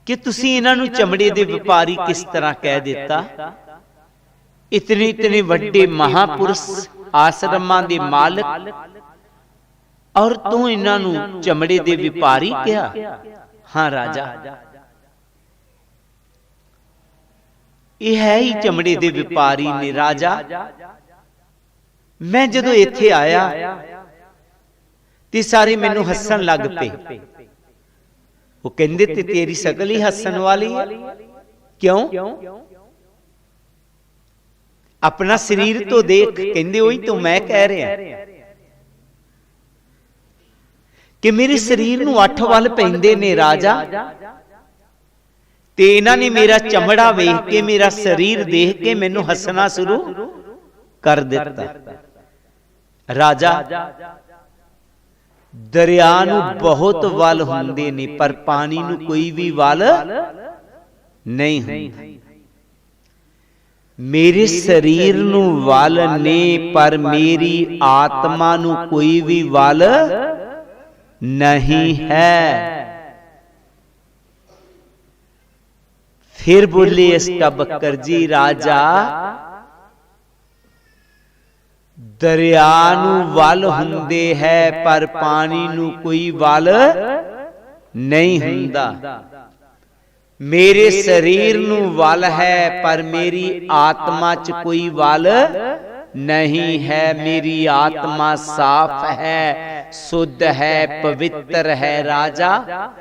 ਕਿ ਤੁਸੀਂ ਇਹਨਾਂ ਨੂੰ ਚਮੜੇ ਦੇ ਵਪਾਰੀ ਕਿਸ ਤਰ੍ਹਾਂ ਕਹਿ ਦਿੱਤਾ? ਇਤਨੇ ਵੱਡੇ ਮਹਾਪੁਰਸ਼, ਆਸ਼ਰਮਾਂ ਦੇ ਮਾਲਕ, ਔਰ ਤੂੰ ਇਹਨਾਂ ਨੂੰ ਚਮੜੇ ਦੇ ਵਪਾਰੀ ਕਿਹਾ? ਹਾਂ ਰਾਜਾ, ਇਹ ਹੈ ਹੀ ਚਮੜੇ ਦੇ ਵਪਾਰੀ ਨੇ। ਰਾਜਾ ਮੈਂ ਜਦੋਂ ਇੱਥੇ ਆਇਆ ਤੇ ਸਾਰੇ ਮੈਨੂੰ ਹੱਸਣ ਲੱਗ ਪਏ। ਉਹ ਕਹਿੰਦੇ ਤੇ ਤੇਰੀ ਸ਼ਕਲ ਹੀ ਹੱਸਣ ਵਾਲੀ ਹੈ। ਕਿਉਂ? ਆਪਣਾ ਸਰੀਰ ਤੋਂ ਦੇਖ। ਕਹਿੰਦੇ ਉਹੀ ਤਾਂ ਮੈਂ ਕਹਿ ਰਿਹਾ ਕਿ ਮੇਰੇ ਸਰੀਰ ਨੂੰ 8 ਵੱਲ ਪੈਂਦੇ ਨੇ ਰਾਜਾ, ਤੇ ਇਹਨਾਂ ਨੇ ਮੇਰਾ ਚਮੜਾ ਵੇਖ ਕੇ, ਮੇਰਾ ਸਰੀਰ ਦੇਖ ਕੇ ਮੈਨੂੰ ਹੱਸਣਾ ਸ਼ੁਰੂ ਕਰ ਦਿੱਤਾ। ਰਾਜਾ ਦਰਿਆ ਨੂੰ ਬਹੁਤ ਵੱਲ ਹੁੰਦੇ ਨੇ, ਪਰ ਪਾਣੀ ਨੂੰ ਕੋਈ ਵੀ ਵੱਲ ਨਹੀਂ ਹੁੰਦਾ। ਮੇਰੇ ਸਰੀਰ ਨੂੰ ਵੱਲ ਨੇ, ਪਰ ਮੇਰੀ ਆਤਮਾ ਨੂੰ ਕੋਈ ਵੀ ਵੱਲ ਨਹੀਂ ਹੈ। ਫਿਰ ਬੋਲੇ ਅਸ਼ਟਾਵਕਰ ਜੀ, ਰਾਜਾ ਦਰਿਆ ਨੂੰ ਵੱਲ ਹੁੰਦੇ ਹੈ, ਪਰ ਪਾਣੀ ਨੂੰ ਕੋਈ ਵੱਲ ਨਹੀਂ ਹੁੰਦਾ। ਮੇਰੇ ਸਰੀਰ ਨੂੰ ਵੱਲ ਹੈ, ਪਰ ਮੇਰੀ ਆਤਮਾ 'ਚ ਕੋਈ ਵੱਲ ਨਹੀਂ ਹੈ। ਮੇਰੀ ਆਤਮਾ ਸਾਫ਼ ਹੈ, ਸੁੱਧ ਹੈ, ਪਵਿੱਤਰ ਹੈ। ਰਾਜਾ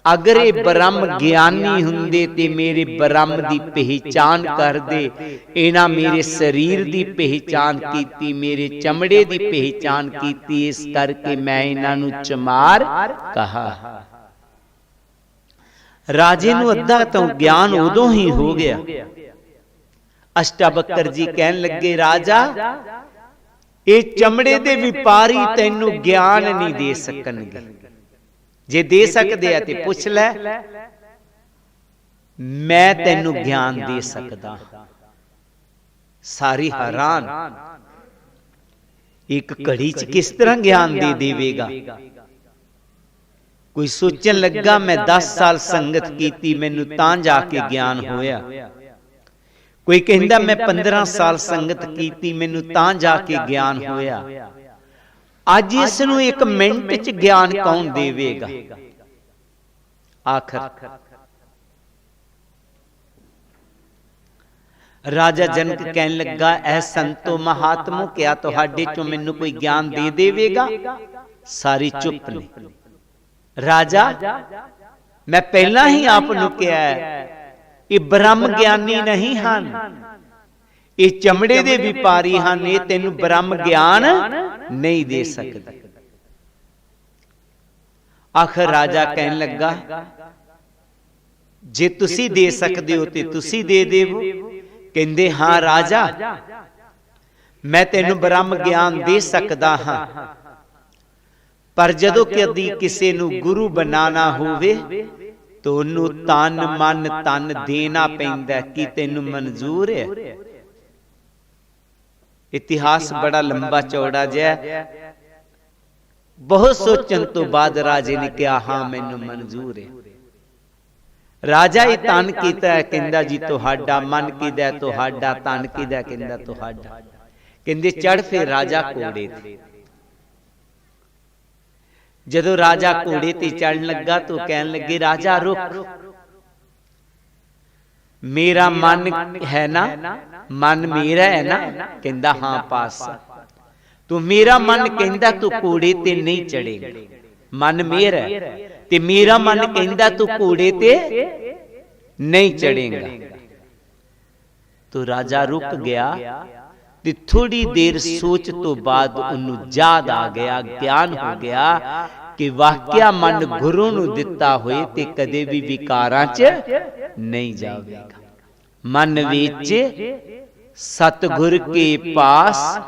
ਅਗਰ ਇਹ ਬ੍ਰਹਮ ਗਿਆਨੀ ਹੁੰਦੇ ਤੇ ਮੇਰੇ ਬ੍ਰਹਮ ਦੀ ਪਹਿਚਾਨ ਕਰਦੇ। ਇਹਨਾਂ ਮੇਰੇ ਸਰੀਰ ਦੀ ਪਹਿਚਾਨ ਕੀਤੀ, ਮੇਰੇ ਚਮੜੇ ਦੀ ਪਹਿਚਾਨ ਕੀਤੀ, ਇਸ ਕਰਕੇ ਮੈਂ ਇਹਨਾਂ ਨੂੰ ਚਮਾਰ ਕਹਾ। ਰਾਜੇ ਨੂੰ ਅੱਧਾ ਤਾਂ ਗਿਆਨ ਉਦੋਂ ਹੀ ਹੋ ਗਿਆ। ਅਸ਼ਟਾਵਕਰ ਜੀ ਕਹਿਣ ਲੱਗੇ, ਰਾਜਾ ਇਹ ਚਮੜੇ ਦੇ ਵਪਾਰੀ ਤੈਨੂੰ ਗਿਆਨ ਨਹੀਂ ਦੇ ਸਕਣਗੇ। ਜੇ ਦੇ ਸਕਦੇ ਆ ਤੇ ਪੁੱਛ ਲੈ, ਮੈਂ ਤੈਨੂੰ ਗਿਆਨ ਦੇ ਸਕਦਾ। ਸਾਰੀ ਹੈਰਾਨ, ਇੱਕ ਘੜੀ 'ਚ ਕਿਸ ਤਰ੍ਹਾਂ ਗਿਆਨ ਦੇ ਦੇਵੇਗਾ? ਕੋਈ ਸੋਚਣ ਲੱਗਾ, ਮੈਂ 10 ਸਾਲ ਸੰਗਤ ਕੀਤੀ, ਮੈਨੂੰ ਤਾਂ ਜਾ ਕੇ ਗਿਆਨ ਹੋਇਆ। ਕੋਈ ਕਹਿੰਦਾ ਮੈਂ 15 ਸਾਲ ਸੰਗਤ ਕੀਤੀ, ਮੈਨੂੰ ਤਾਂ ਜਾ ਕੇ ਗਿਆਨ ਹੋਇਆ। ਅੱਜ ਇਸ ਨੂੰ ਇੱਕ ਮਿੰਟ ਚ ਗਿਆਨ ਕੌਣ ਦੇਵੇਗਾ? ਆਖਰ ਰਾਜਾ ਜਨਕ ਕਹਿਣ ਲੱਗਾ, ਐ ਸੰਤੋ ਮਹਾਤਮੋ, ਕਿਆ ਤੁਹਾਡੇ ਚੋਂ ਮੈਨੂੰ ਕੋਈ ਗਿਆਨ ਦੇ ਦੇਵੇਗਾ? ਸਾਰੇ ਚੁੱਪ ਨੇ। ਰਾਜਾ, ਮੈਂ ਪਹਿਲਾਂ ਹੀ ਆਪ ਨੂੰ ਕਿਹਾ ਇਹ ਬ੍ਰਹਮ ਗਿਆਨੀ ਨਹੀਂ ਹਨ, ਇਹ ਚਮੜੇ ਦੇ ਵਪਾਰੀ ਹਨ, ਇਹ ਤੈਨੂੰ ਬ੍ਰਹਮ ਗਿਆਨ ਨਹੀਂ ਦੇ ਸਕਦੇ। ਆਖਰ ਰਾਜਾ ਕਹਿਣ ਲੱਗਾ, ਜੇ ਤੁਸੀਂ ਦੇ ਸਕਦੇ ਹੋ ਤੇ ਤੁਸੀਂ ਦੇ ਦੇਵੋ। ਕਹਿੰਦੇ, ਹਾਂ ਰਾਜਾ, ਮੈਂ ਤੈਨੂੰ ਬ੍ਰਹਮ ਗਿਆਨ ਦੇ ਸਕਦਾ ਹਾਂ, ਪਰ ਜਦੋਂ ਕਦੀ ਕਿਸੇ ਨੂੰ ਗੁਰੂ ਬਣਾਉਣਾ ਹੋਵੇ ਤਾਂ ਉਹਨੂੰ ਤਨ ਮਨ ਧਨ ਦੇਣਾ ਪੈਂਦਾ। ਕੀ ਤੈਨੂੰ ਮਨਜ਼ੂਰ ਹੈ? ਇਤਿਹਾਸ ਬੜਾ ਲੰਬਾ ਚੌੜਾ ਜਿਹਾ। ਬਹੁਤ ਸੋਚਣ ਤੋਂ ਬਾਅਦ ਰਾਜੇ ਨੇ ਕਿਹਾ, ਹਾਂ ਮੈਨੂੰ ਮਨਜ਼ੂਰ ਹੈ। ਰਾਜਾ ਇਹ ਤਨ ਕੀਤਾ ਹੈ? ਕਹਿੰਦਾ ਜੀ ਤੁਹਾਡਾ। ਮਨ ਕਿਹਦਾ? ਤੁਹਾਡਾ। ਤਨ ਕਿਹਦਾ? ਕਹਿੰਦਾ ਤੁਹਾਡਾ। ਕਹਿੰਦੇ ਚੜ ਫੇ ਰਾਜਾ ਘੋੜੇ ਤੇ। ਜਦੋਂ ਰਾਜਾ ਘੋੜੇ ਤੇ ਚੜਨ ਲੱਗਾ ਤਾਂ ਕਹਿਣ ਲੱਗੇ, ਰਾਜਾ ਰੁਕ, ਮੇਰਾ ਮਨ ਹੈ ਨਾ? ਮਨ ਮੇਰਾ ਹੈ ਨਾ? ਕਹਿੰਦਾ ਹਾਂ ਪਾਤਸ਼ਾਹ। ਤੂੰ ਮੇਰਾ ਮਨ ਕਹਿੰਦਾ ਤੂੰ ਘੋੜੇ ਤੇ ਨਹੀਂ ਚੜੇਗਾ, ਮਨ ਮੇਰਾ ਹੈ, ਤੇ ਮੇਰਾ ਮਨ ਕਹਿੰਦਾ ਤੂੰ ਘੋੜੇ ਤੇ ਨਹੀਂ ਚੜੇਗਾ। ਤੋ ਰਾਜਾ ਰੁਕ ਗਿਆ ਤੇ ਥੋੜੀ ਦੇਰ ਸੋਚ ਤੋਂ ਬਾਅਦ ਉਹਨੂੰ ਯਾਦ ਆ ਗਿਆ, ਗਿਆਨ ਹੋ ਗਿਆ ਕਿ ਵਾਕਿਆ ਮਨ ਗੁਰੂ ਨੂੰ ਦਿੱਤਾ ਹੋਏ ਤੇ ਕਦੇ ਵੀ ਵਿਕਾਰਾਂ 'ਚ ਨਹੀਂ ਜਾਵੇਗਾ। ਮਨ ਵਿੱਚ ਸਤਿਗੁਰ ਕੇ ਪਾਸ,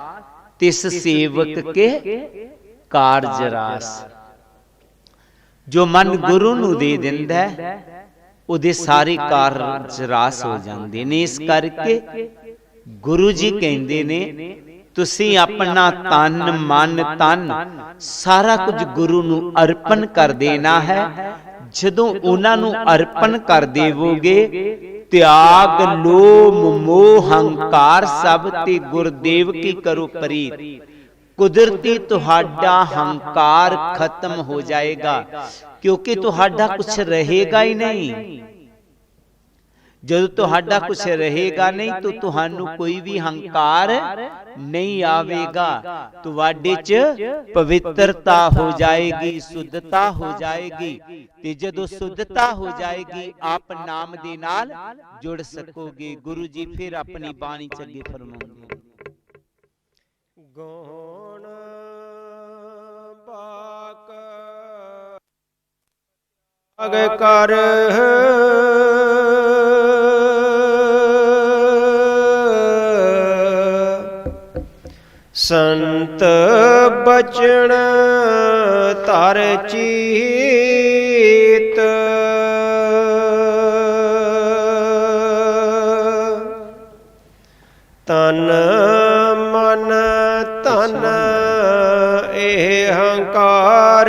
ਤਿਸ ਸੇਵਕ ਕੇ ਕਾਰਜ ਰਾਸ। ਜੋ ਮਨ ਗੁਰੂ ਨੂੰ ਦੇ ਦਿੰਦਾ ਉਹਦੇ ਸਾਰੇ ਕਾਰਜ ਰਾਸ ਹੋ ਜਾਂਦੇ ਨੇ। ਇਸ ਕਰਕੇ ਗੁਰੂ ਜੀ ਕਹਿੰਦੇ ਨੇ ਤੁਸੀਂ ਆਪਣਾ ਤਨ ਮਨ ਧਨ ਸਾਰਾ ਕੁਝ ਗੁਰੂ ਨੂੰ ਅਰਪਣ ਕਰ ਦੇਣਾ ਹੈ। ਜਦੋਂ ਉਹਨਾਂ ਨੂੰ ਅਰਪਣ ਕਰ ਦੇਵੋਗੇ, ਤਿਆਗ ਲੋਭ ਮੋਹ ਹੰਕਾਰ ਸਭ ਤੇ ਗੁਰਦੇਵ ਕੀ ਕਰੋ ਪ੍ਰੀਤ। ਕੁਦਰਤੀ ਤੁਹਾਡਾ ਹੰਕਾਰ ਖਤਮ ਹੋ ਜਾਏਗਾ, ਕਿਉਂਕਿ ਤੁਹਾਡਾ ਕੁਛ ਰਹੇਗਾ ਹੀ ਨਹੀਂ। ਜਦੋਂ ਤੁਹਾਡਾ ਕੁਛ ਰਹੇਗਾ ਨਹੀਂ ਤਾਂ ਤੁਹਾਨੂੰ ਕੋਈ ਵੀ ਹੰਕਾਰ ਨਹੀਂ ਆਵੇਗਾ। ਤੁਹਾਡੇ 'ਚ ਪਵਿੱਤਰਤਾ ਹੋ ਜਾਏਗੀ, ਸੁੱਧਤਾ ਹੋ ਜਾਏਗੀ, ਤੇ ਜਦੋਂ ਸੁੱਧਤਾ ਹੋ ਜਾਏਗੀ ਆਪ ਨਾਮ ਦੇ ਨਾਲ ਜੁੜ ਸਕੋਗੇ। ਗੁਰੂ ਜੀ ਫਿਰ ਆਪਣੀ ਬਾਣੀ 'ਚ ਅੱਗੇ ਫਰਮਾਉਂਦੇ ਹਨ, ਗੌਣ ਬਾਕ ਅਗ ਕਰ ਸੰਤ ਬਚਨ ਧਰ ਚੀਤ। ਤਨ ਮਨ ਧਨ ਇਹ ਹੰਕਾਰ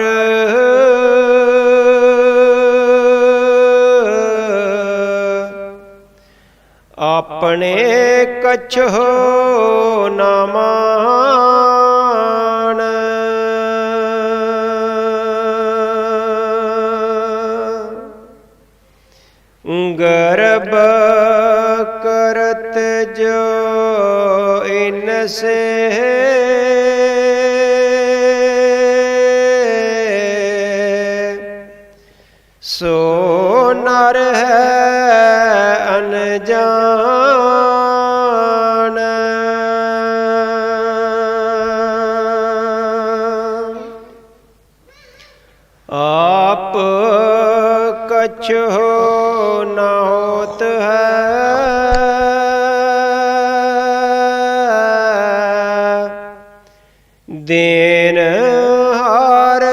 ਆਪਣੇ ਕਛੋ ਨਾ ਮਾਣ। ਗਰਬ ਕਰਤ ਜੋ ਇਨਸੇ ਸੋ ਨਰ ਹੈ ਅਨਜਾਨ। ਆਪ ਕਛੁ ਨ ਹੋਤ ਹੈ ਦੇਨ ਹਰ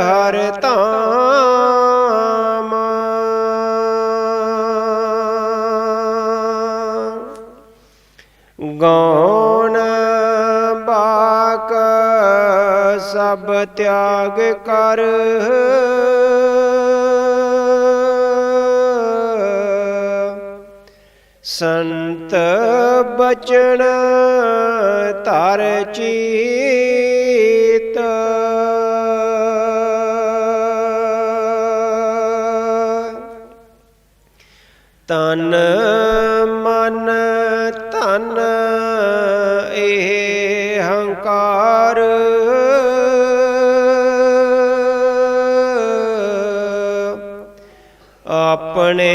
ਹਰ ਧਾਮ। ਗੌਣ ਬਾਕ ਸਭ ਤਿਆਗ ਕਰ ਸੰਤ ਬਚਨ ਧਰ ਚੀਤ। ਤਨ ਮਨ ਧਨ ਇਹ ਹੰਕਾਰ, ਆਪਣੇ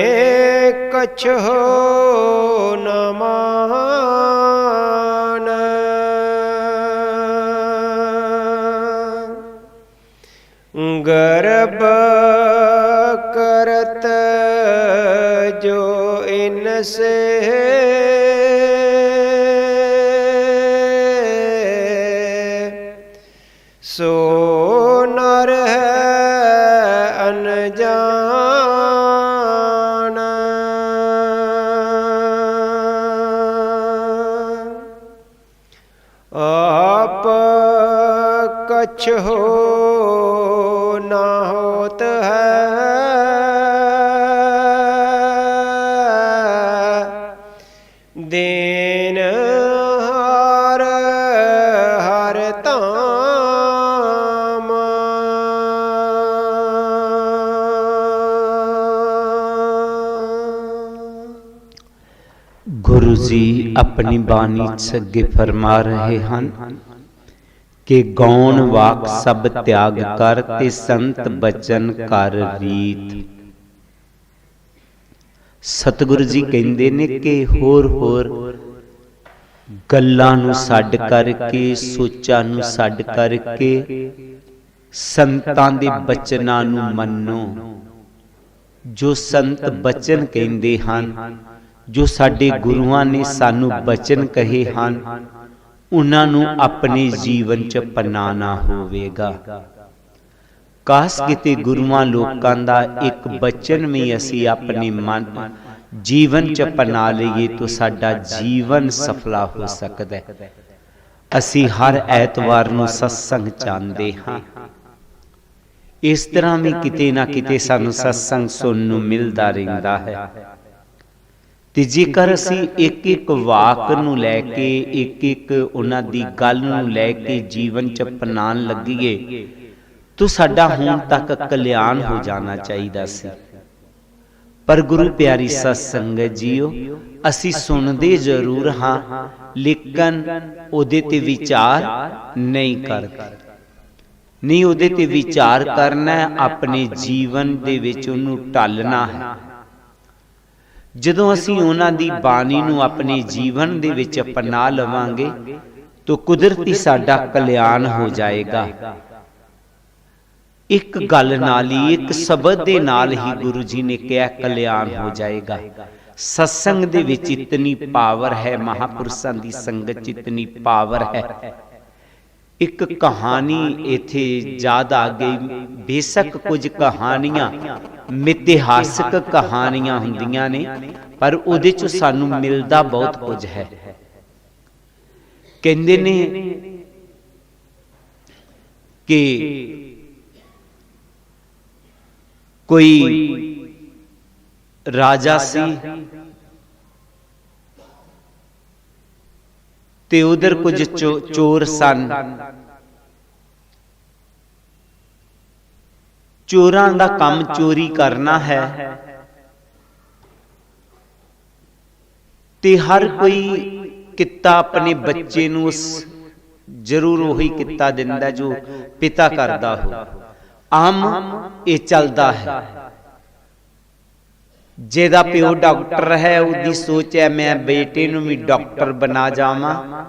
ਕਛੁ ਨ ਮਾਨ। ਗਰਬ ਕਰਤ ਜੋ ਇਨਸੇ, ਸੋ ਨਰ ਹੈ ਅਨਜਾਨ। ਆਪ ਕਛੁ ਨਾ ਹੋਤ ਹੈ, ਦੇਨ ਹਰ ਹਰ ਧਾਮ। ਗੁਰੂ ਜੀ ਆਪਣੀ ਬਾਣੀ 'ਚ ਅੱਗੇ ਫਰਮਾ ਰਹੇ ਹਨ ਕਿ ਗੌਣ ਵਾਕ ਸਭ ਤਿਆਗ ਕਰ, ਤੇ ਸੰਤ ਬਚਨ ਕਰ ਰੀਤ। ਸਤਿਗੁਰੂ ਜੀ ਕਹਿੰਦੇ ਨੇ ਕਿ ਹੋਰ ਗੱਲਾਂ ਨੂੰ ਛੱਡ ਕਰਕੇ, ਸੋਚਾਂ ਨੂੰ ਛੱਡ ਕਰਕੇ ਸੰਤਾਂ ਦੇ ਬਚਨਾਂ ਨੂੰ ਮੰਨੋ। ਜੋ ਸੰਤ ਬਚਨ ਕਹਿੰਦੇ ਹਨ, ਜੋ ਸਾਡੇ ਗੁਰੂਆਂ ਨੇ ਸਾਨੂੰ ਬਚਨ ਕਹੇ ਹਨ, ਉਹਨਾਂ ਨੂੰ ਆਪਣੇ ਜੀਵਨ 'ਚ ਅਪਣਾਉਣਾ ਹੋਵੇਗਾ। ਕਾਸ਼ ਕਿਤੇ ਗੁਰੂਆਂ ਲੋਕਾਂ ਦਾ ਇੱਕ ਬਚਨ ਵੀ ਅਸੀਂ ਆਪਣੇ ਮਨ ਜੀਵਨ 'ਚ ਅਪਣਾ ਲਈਏ ਤਾਂ ਸਾਡਾ ਜੀਵਨ ਸਫਲਾ ਹੋ ਸਕਦਾ ਹੈ। ਅਸੀਂ ਹਰ ਐਤਵਾਰ ਨੂੰ ਸਤਸੰਗ ਚਾਹੁੰਦੇ ਹਾਂ। ਇਸ ਤਰ੍ਹਾਂ ਵੀ ਕਿਤੇ ਨਾ ਕਿਤੇ ਸਾਨੂੰ ਸਤਸੰਗ ਸੁਣਨ ਨੂੰ ਮਿਲਦਾ ਰਹਿੰਦਾ ਹੈ। ਤੇ ਜੇਕਰ ਅਸੀਂ ਇੱਕ ਇੱਕ ਵਾਕ ਨੂੰ ਲੈ ਕੇ, ਇੱਕ ਇੱਕ ਉਹਨਾਂ ਦੀ ਗੱਲ ਨੂੰ ਲੈ ਕੇ ਜੀਵਨ 'ਚ ਅਪਣਾਉਣ ਲੱਗੀਏ ਤਾਂ ਸਾਡਾ ਹੁਣ ਤੱਕ ਕਲਿਆਣ ਹੋ ਜਾਣਾ ਚਾਹੀਦਾ ਸੀ। ਪਰ ਗੁਰੂ ਪਿਆਰੀ ਸਤ ਸੰਗਤ ਜੀਓ, ਅਸੀਂ ਸੁਣਦੇ ਜ਼ਰੂਰ ਹਾਂ, ਲੇਕਿਨ ਉਹਦੇ ਤੇ ਵਿਚਾਰ ਨਹੀਂ ਕਰਦੇ। ਨਹੀਂ, ਉਹਦੇ ਤੇ ਵਿਚਾਰ ਕਰਨਾ ਹੈ, ਆਪਣੇ ਜੀਵਨ ਦੇ ਵਿੱਚ ਉਹਨੂੰ ਢਾਲਣਾ ਹੈ। ਜਦੋਂ ਅਸੀਂ ਉਹਨਾਂ ਦੀ ਬਾਣੀ ਨੂੰ ਆਪਣੇ ਜੀਵਨ ਦੇ ਵਿੱਚ ਅਪਣਾ ਲਵਾਂਗੇ ਤਾਂ ਕੁਦਰਤੀ ਸਾਡਾ ਕਲਿਆਣ ਹੋ ਜਾਏਗਾ। ਇੱਕ ਗੱਲ ਨਾਲ ਹੀ, ਇੱਕ ਸ਼ਬਦ ਦੇ ਨਾਲ ਹੀ ਗੁਰੂ ਜੀ ਨੇ ਕਿਹਾ ਕਲਿਆਣ ਹੋ ਜਾਏਗਾ। ਸਤਸੰਗ ਦੇ ਵਿੱਚ ਇਤਨੀ ਪਾਵਰ ਹੈ, ਮਹਾਪੁਰਸ਼ਾਂ ਦੀ ਸੰਗਤ 'ਚ ਇਤਨੀ ਪਾਵਰ ਹੈ। ਇੱਕ ਕਹਾਣੀ ਇੱਥੇ ਯਾਦ ਆ ਗਈ। ਬੇਸ਼ੱਕ ਕੁਝ ਕਹਾਣੀਆਂ ਮਿਥਿਹਾਸਕ ਕਹਾਣੀਆਂ ਹੁੰਦੀਆਂ ਨੇ, ਪਰ ਉਹਦੇ 'ਚ ਸਾਨੂੰ ਮਿਲਦਾ ਬਹੁਤ ਕੁਝ ਹੈ। ਕਹਿੰਦੇ ਨੇ ਕਿ ਕੋਈ ਰਾਜਾ ਸੀ ਤੇ ਉਧਰ ਕੁਝ ਚੋਰ ਸਨ। ਚੋਰਾਂ ਦਾ ਕੰਮ ਚੋਰੀ ਕਰਨਾ ਹੈ ਤੇ ਹਰ ਕੋਈ ਕਿੱਤਾ ਆਪਣੇ ਬੱਚੇ ਨੂੰ ਜ਼ਰੂਰ ਉਹੀ ਕਿੱਤਾ ਦਿੰਦਾ ਜੋ ਪਿਤਾ ਕਰਦਾ ਹੋ। ਆਮ ਇਹ ਚੱਲਦਾ ਹੈ। ਜਿਹਦਾ ਪਿਓ ਡਾਕਟਰ ਹੈ, ਉਹਦੀ ਸੋਚ ਹੈ ਮੈਂ ਬੇਟੇ ਨੂੰ ਵੀ ਡਾਕਟਰ ਬਣਾ ਜਾਵਾਂ।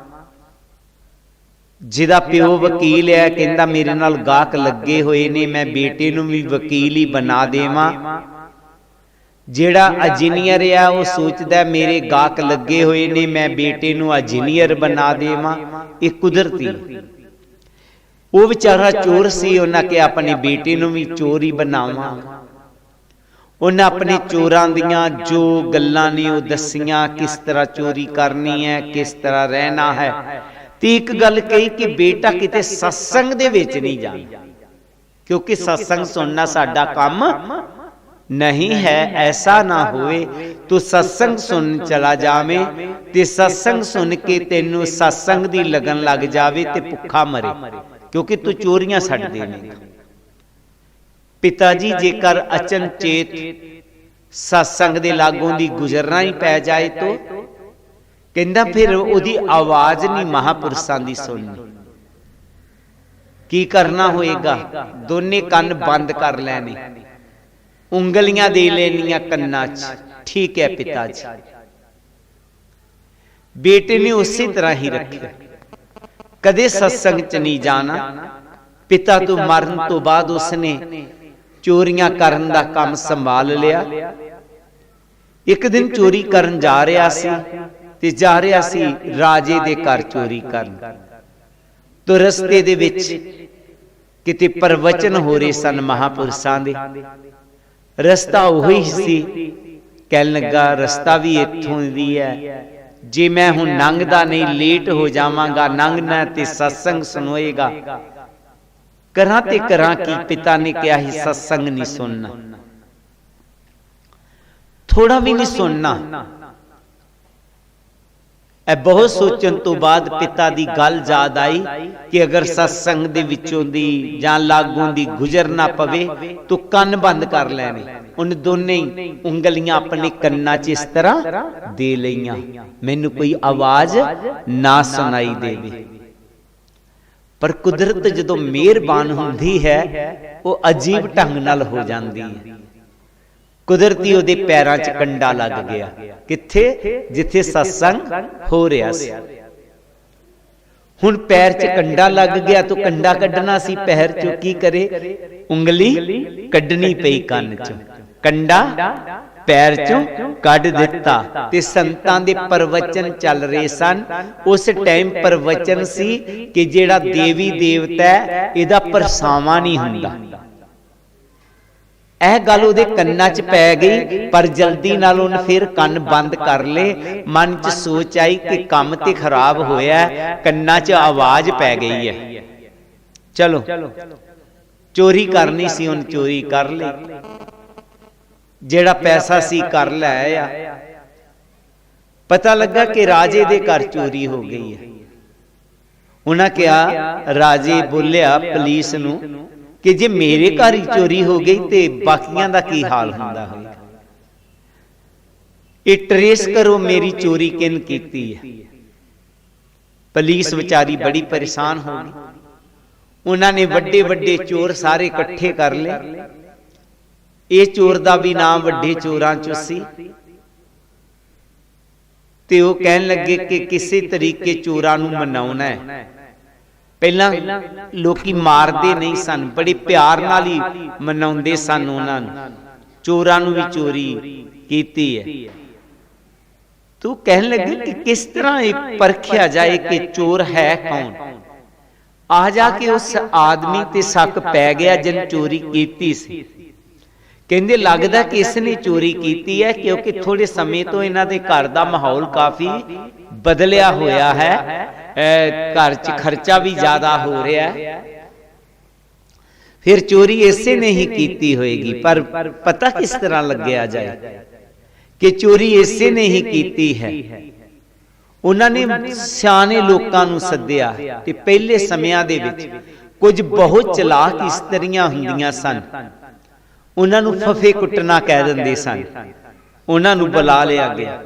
ਜਿਹਦਾ ਪਿਓ ਵਕੀਲ ਹੈ, ਕਹਿੰਦਾ ਮੇਰੇ ਨਾਲ ਗਾਹਕ ਲੱਗੇ ਹੋਏ ਨੇ, ਮੈਂ ਬੇਟੇ ਨੂੰ ਵੀ ਵਕੀਲ ਹੀ ਬਣਾ ਦੇਵਾਂ। ਜਿਹੜਾ ਇੰਜੀਨੀਅਰ ਆ, ਉਹ ਸੋਚਦਾ ਮੇਰੇ ਗਾਹਕ ਲੱਗੇ ਹੋਏ ਨੇ, ਮੈਂ ਬੇਟੇ ਨੂੰ ਇੰਜੀਨੀਅਰ ਬਣਾ ਦੇਵਾਂ। ਇਹ ਕੁਦਰਤੀ। ਉਹ ਵਿਚਾਰਾ ਚੋਰ ਸੀ, ਉਹਨਾਂ ਕਿ ਆਪਣੇ ਬੇਟੇ ਨੂੰ ਵੀ ਚੋਰ ਹੀ ਬਣਾਵਾਂ। ਉਹਨਾਂ ਆਪਣੇ ਚੋਰਾਂ ਦੀਆਂ ਜੋ ਗੱਲਾਂ ਨੇ ਉਹ ਦੱਸੀਆਂ, ਕਿਸ ਤਰ੍ਹਾਂ ਚੋਰੀ ਕਰਨੀ ਹੈ, ਕਿਸ ਤਰ੍ਹਾਂ ਰਹਿਣਾ ਹੈ। ਤੇ ਇੱਕ ਗੱਲ ਕਹੀ ਕਿ ਬੇਟਾ ਕਿਤੇ ਸਤਸੰਗ ਦੇ ਵਿੱਚ ਨਹੀਂ ਜਾਣਾ, ਕਿਉਂਕਿ ਸਤਸੰਗ ਸੁਣਨਾ ਸਾਡਾ ਕੰਮ ਨਹੀਂ ਹੈ। ਐਸਾ ਨਾ ਹੋਵੇ ਤੂੰ ਸਤਸੰਗ ਸੁਣ ਚਲਾ ਜਾਵੇਂ ਤੇ ਸਤਸੰਗ ਸੁਣ ਕੇ ਤੈਨੂੰ ਸਤਸੰਗ ਦੀ ਲਗਨ ਲੱਗ ਜਾਵੇ ਤੇ ਭੁੱਖਾ ਮਰੇ, ਕਿਉਂਕਿ ਤੂੰ ਚੋਰੀਆਂ ਛੱਡ ਦੇਵੇਂਗਾ। ਪਿਤਾ ਜੀ ਜੇਕਰ ਅਚਨਚੇਤ सत्संग दे लागों दी गुजरना ही पै जाए तो कहंदा फिर उहदी आवाज नहीं महापुरुषां दी सुननी। की करना होएगा? दोने कन बंद कर लैने, उंगलियां दे लेनियां कन्नां च। ठीक है पिता जी। बेटे ने उसी तरह ही रखा, कदे सत्संग च नहीं जाना। पिता तो मरन तो बाद उसने चोरियां करन दा काम संभाल लिया। एक दिन चोरी करन जा रहा सी ते जा रहा सी राजे दे घर चोरी करन। तो रस्ते दे विच किते प्रवचन हो रहे सन महापुरुषां दे। रस्ता उही सी। कहन लगा रस्ता भी इत्थों दी है, जे मैं हुण लंघदा नहीं लेट हो जावांगा, लंघना ते सत्संग सुनोएगा। करां ते करां की? पिता ने कहा ही सत्संग नहीं सुनना, थोड़ा भी नहीं सुनना। बहुत सोचन तो बाद पिता दी गल याद आई कि अगर सत्संग दे विचों दी जां लागों दी गुजरना पवे तो कन बंद कर लेने। उन दोने ही उंगलियां अपने कन्नां च इस तरह दे लईयां, मैनू कोई आवाज ना सुनाई देवे। पर कुदरत जदों मेहरबान हुंदी है वो अजीब ढंग नाल हो जांदी है। कुदरती उहदे पैरां च कंडा लग गया। किथे? जिथे सत्संग हो रहा सी। हुण पैर च कंडा लग गया तो कंडा कड्ढना सी पैर चों, की करे? उंगली कड्ढनी पई कन चों। कंडा पैर चों कढ दिता ते संतां दे प्रवचन चल रहे सन। उस टाइम प्रवचन सी कि जेड़ा देवी देवता है इहदा परछावां नहीं हुंदा। यह गल उहदे कन्नां च पै गई, पर जल्दी नाल उन्हें फिर कन बंद कर ले। मन च सोच आई कि काम ते खराब होया, कन्नां च आवाज पै गई है। चलो चोरी करनी सी, उन चोरी कर ली। जेड़ा पैसा सी कर लिया। पता लगा कि राजे दे घर चोरी हो गई है। उन्हें कहा, राजे बोलिया पुलिस नूं कि जे मेरे घर ही चोरी हो गई तो बाकियां दा की हाल हुंदा होगा। ये ट्रेस करो मेरी चोरी किन कीती है। पुलिस बेचारी बड़ी परेशान हो गई। उन्होंने वड्डे वड्डे चोर सारे इकट्ठे कर ले। ये चोर दा भी नाम वड्डे चोरां चों सी। ते वो कहन लगे कि किसी तरीके चोरां नूं मनाउणा है। पहला लोकी मारदे नहीं सन, बड़े प्यार नाल ही मनाउंदे सन। उन्हां नूं चोरां नूं भी चोरी कीती है। तो कहन लगे कि किस तरह परखिया जाए कि चोर है कौन। आ जाके उस आदमी ते शक पै गया जिन चोरी कीती सी। कहंदे लगदा कि इसने चोरी कीती है, क्योंकि थोड़े समय तो इन्हां दे घर दा माहौल काफी बदलिया होया है। घर च खर्चा भी ज्यादा हो रहा है। फिर चोरी इसे ने ही कीती होएगी। पर पता किस तरह लग्या जाए कि चोरी इसे ने ही कीती है। उन्होंने सियाने लोकां नूं सद्दिया ते पहले समयां दे विच कुछ बहुत चलाक इस्त्रियां हुंदियां सन। उन्हां नूं फफे कुटना कह दिंदे सन। उन्हां नूं बुला लिया गया।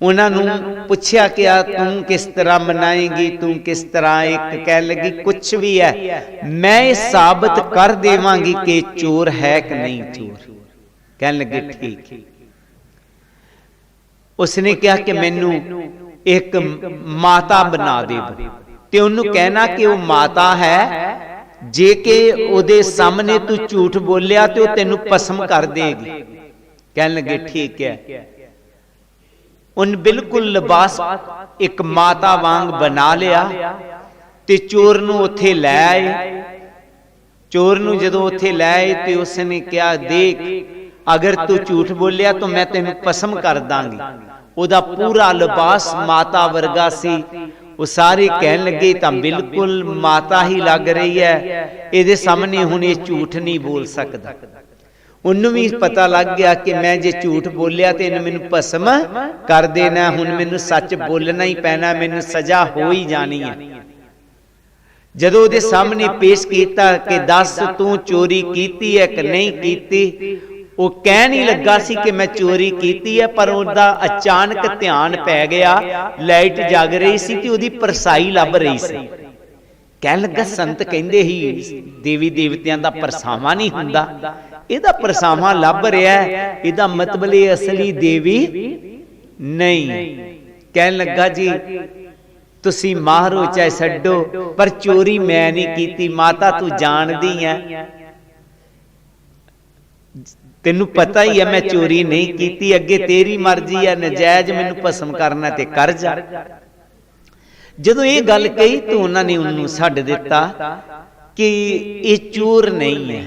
उन्होंने पूछया कि तू किस तरह मनाएगी, तू किस तरह। एक कह लगी कुछ भी है, मैं साबित कर देवांगी कि चोर है कि नहीं चोर। कह लगे ठीक। उसने कहा कि मैनू एक माता बना दे ते उन्होंने कहना कि वो माता है, जे के उहदे सामने तू झूठ बोलिया तो तेनू पसम कर देगी। कह लगे ठीक है। उन बिल्कुल लिबास एक माता वांग बना लिया ते चोर नूं उत्थे लै आए। चोर नूं जदों उत्थे लै आए ते उसने कहा देख, अगर तू झूठ बोलिया तो मैं तेनू पसम कर दांगी। उहदा पूरा लिबास माता वर्गा सी। वो सारे कहन लगे तां बिल्कुल माता ही लग रही है, इहदे सामने हुण ये झूठ नहीं बोल सकदा। उन्होंने भी पता लग गया कि मैं जे झूठ बोलिया तो इन्हें मैनू भस्म कर देना। हुण मैनू सच बोलना ही पैना, मैनू सजा हो ही जानी है। जदों उहदे सामने पेश किया कि दस तू चोरी कीती है कि नहीं कीती, ਉਹ ਕਹਿ ਨਹੀਂ ਲੱਗਾ ਸੀ ਕਿ ਮੈਂ ਚੋਰੀ ਕੀਤੀ ਹੈ, ਪਰ ਉਹਦਾ ਅਚਾਨਕ ਧਿਆਨ ਪੈ ਗਿਆ, ਲਾਈਟ ਜਗ ਰਹੀ ਸੀ ਤੇ ਉਹਦੀ ਪਰਸਾਈ ਲੱਭ ਰਹੀ ਸੀ। ਕਹਿਣ ਲੱਗਾ ਸੰਤ ਕਹਿੰਦੇ ਹੀ ਦੇਵੀ ਦੇਵਤਿਆਂ ਦਾ ਪਰਸਾਵਾ ਨਹੀਂ ਹੁੰਦਾ, ਇਹਦਾ ਪਰਸਾਵਾ ਲੱਭ ਰਿਹਾ, ਇਹਦਾ ਮਤਲਬ ਇਹ ਅਸਲੀ ਦੇਵੀ ਨਹੀਂ। ਕਹਿਣ ਲੱਗਾ ਜੀ ਤੁਸੀਂ ਮਾਰੋ ਚਾਹੇ ਛੱਡੋ, ਪਰ ਚੋਰੀ ਮੈਂ ਨਹੀਂ ਕੀਤੀ। ਮਾਤਾ ਤੂੰ ਜਾਣਦੀ ਹੈ, ਤੈਨੂੰ ਪਤਾ ਹੀ ਹੈ ਮੈਂ ਚੋਰੀ ਨਹੀਂ ਕੀਤੀ, ਅੱਗੇ ਤੇਰੀ ਮਰਜ਼ੀ ਹੈ, ਨਜਾਇਜ਼ ਮੈਨੂੰ ਭਸਮ ਕਰਨਾ ਤੇ ਕਰ ਜਾ। ਜਦੋਂ ਇਹ ਗੱਲ ਕਹੀ ਤਾਂ ਉਹਨਾਂ ਨੇ ਉਹਨੂੰ ਛੱਡ ਦਿੱਤਾ ਕਿ ਇਹ ਚੋਰ ਨਹੀਂ ਹੈ।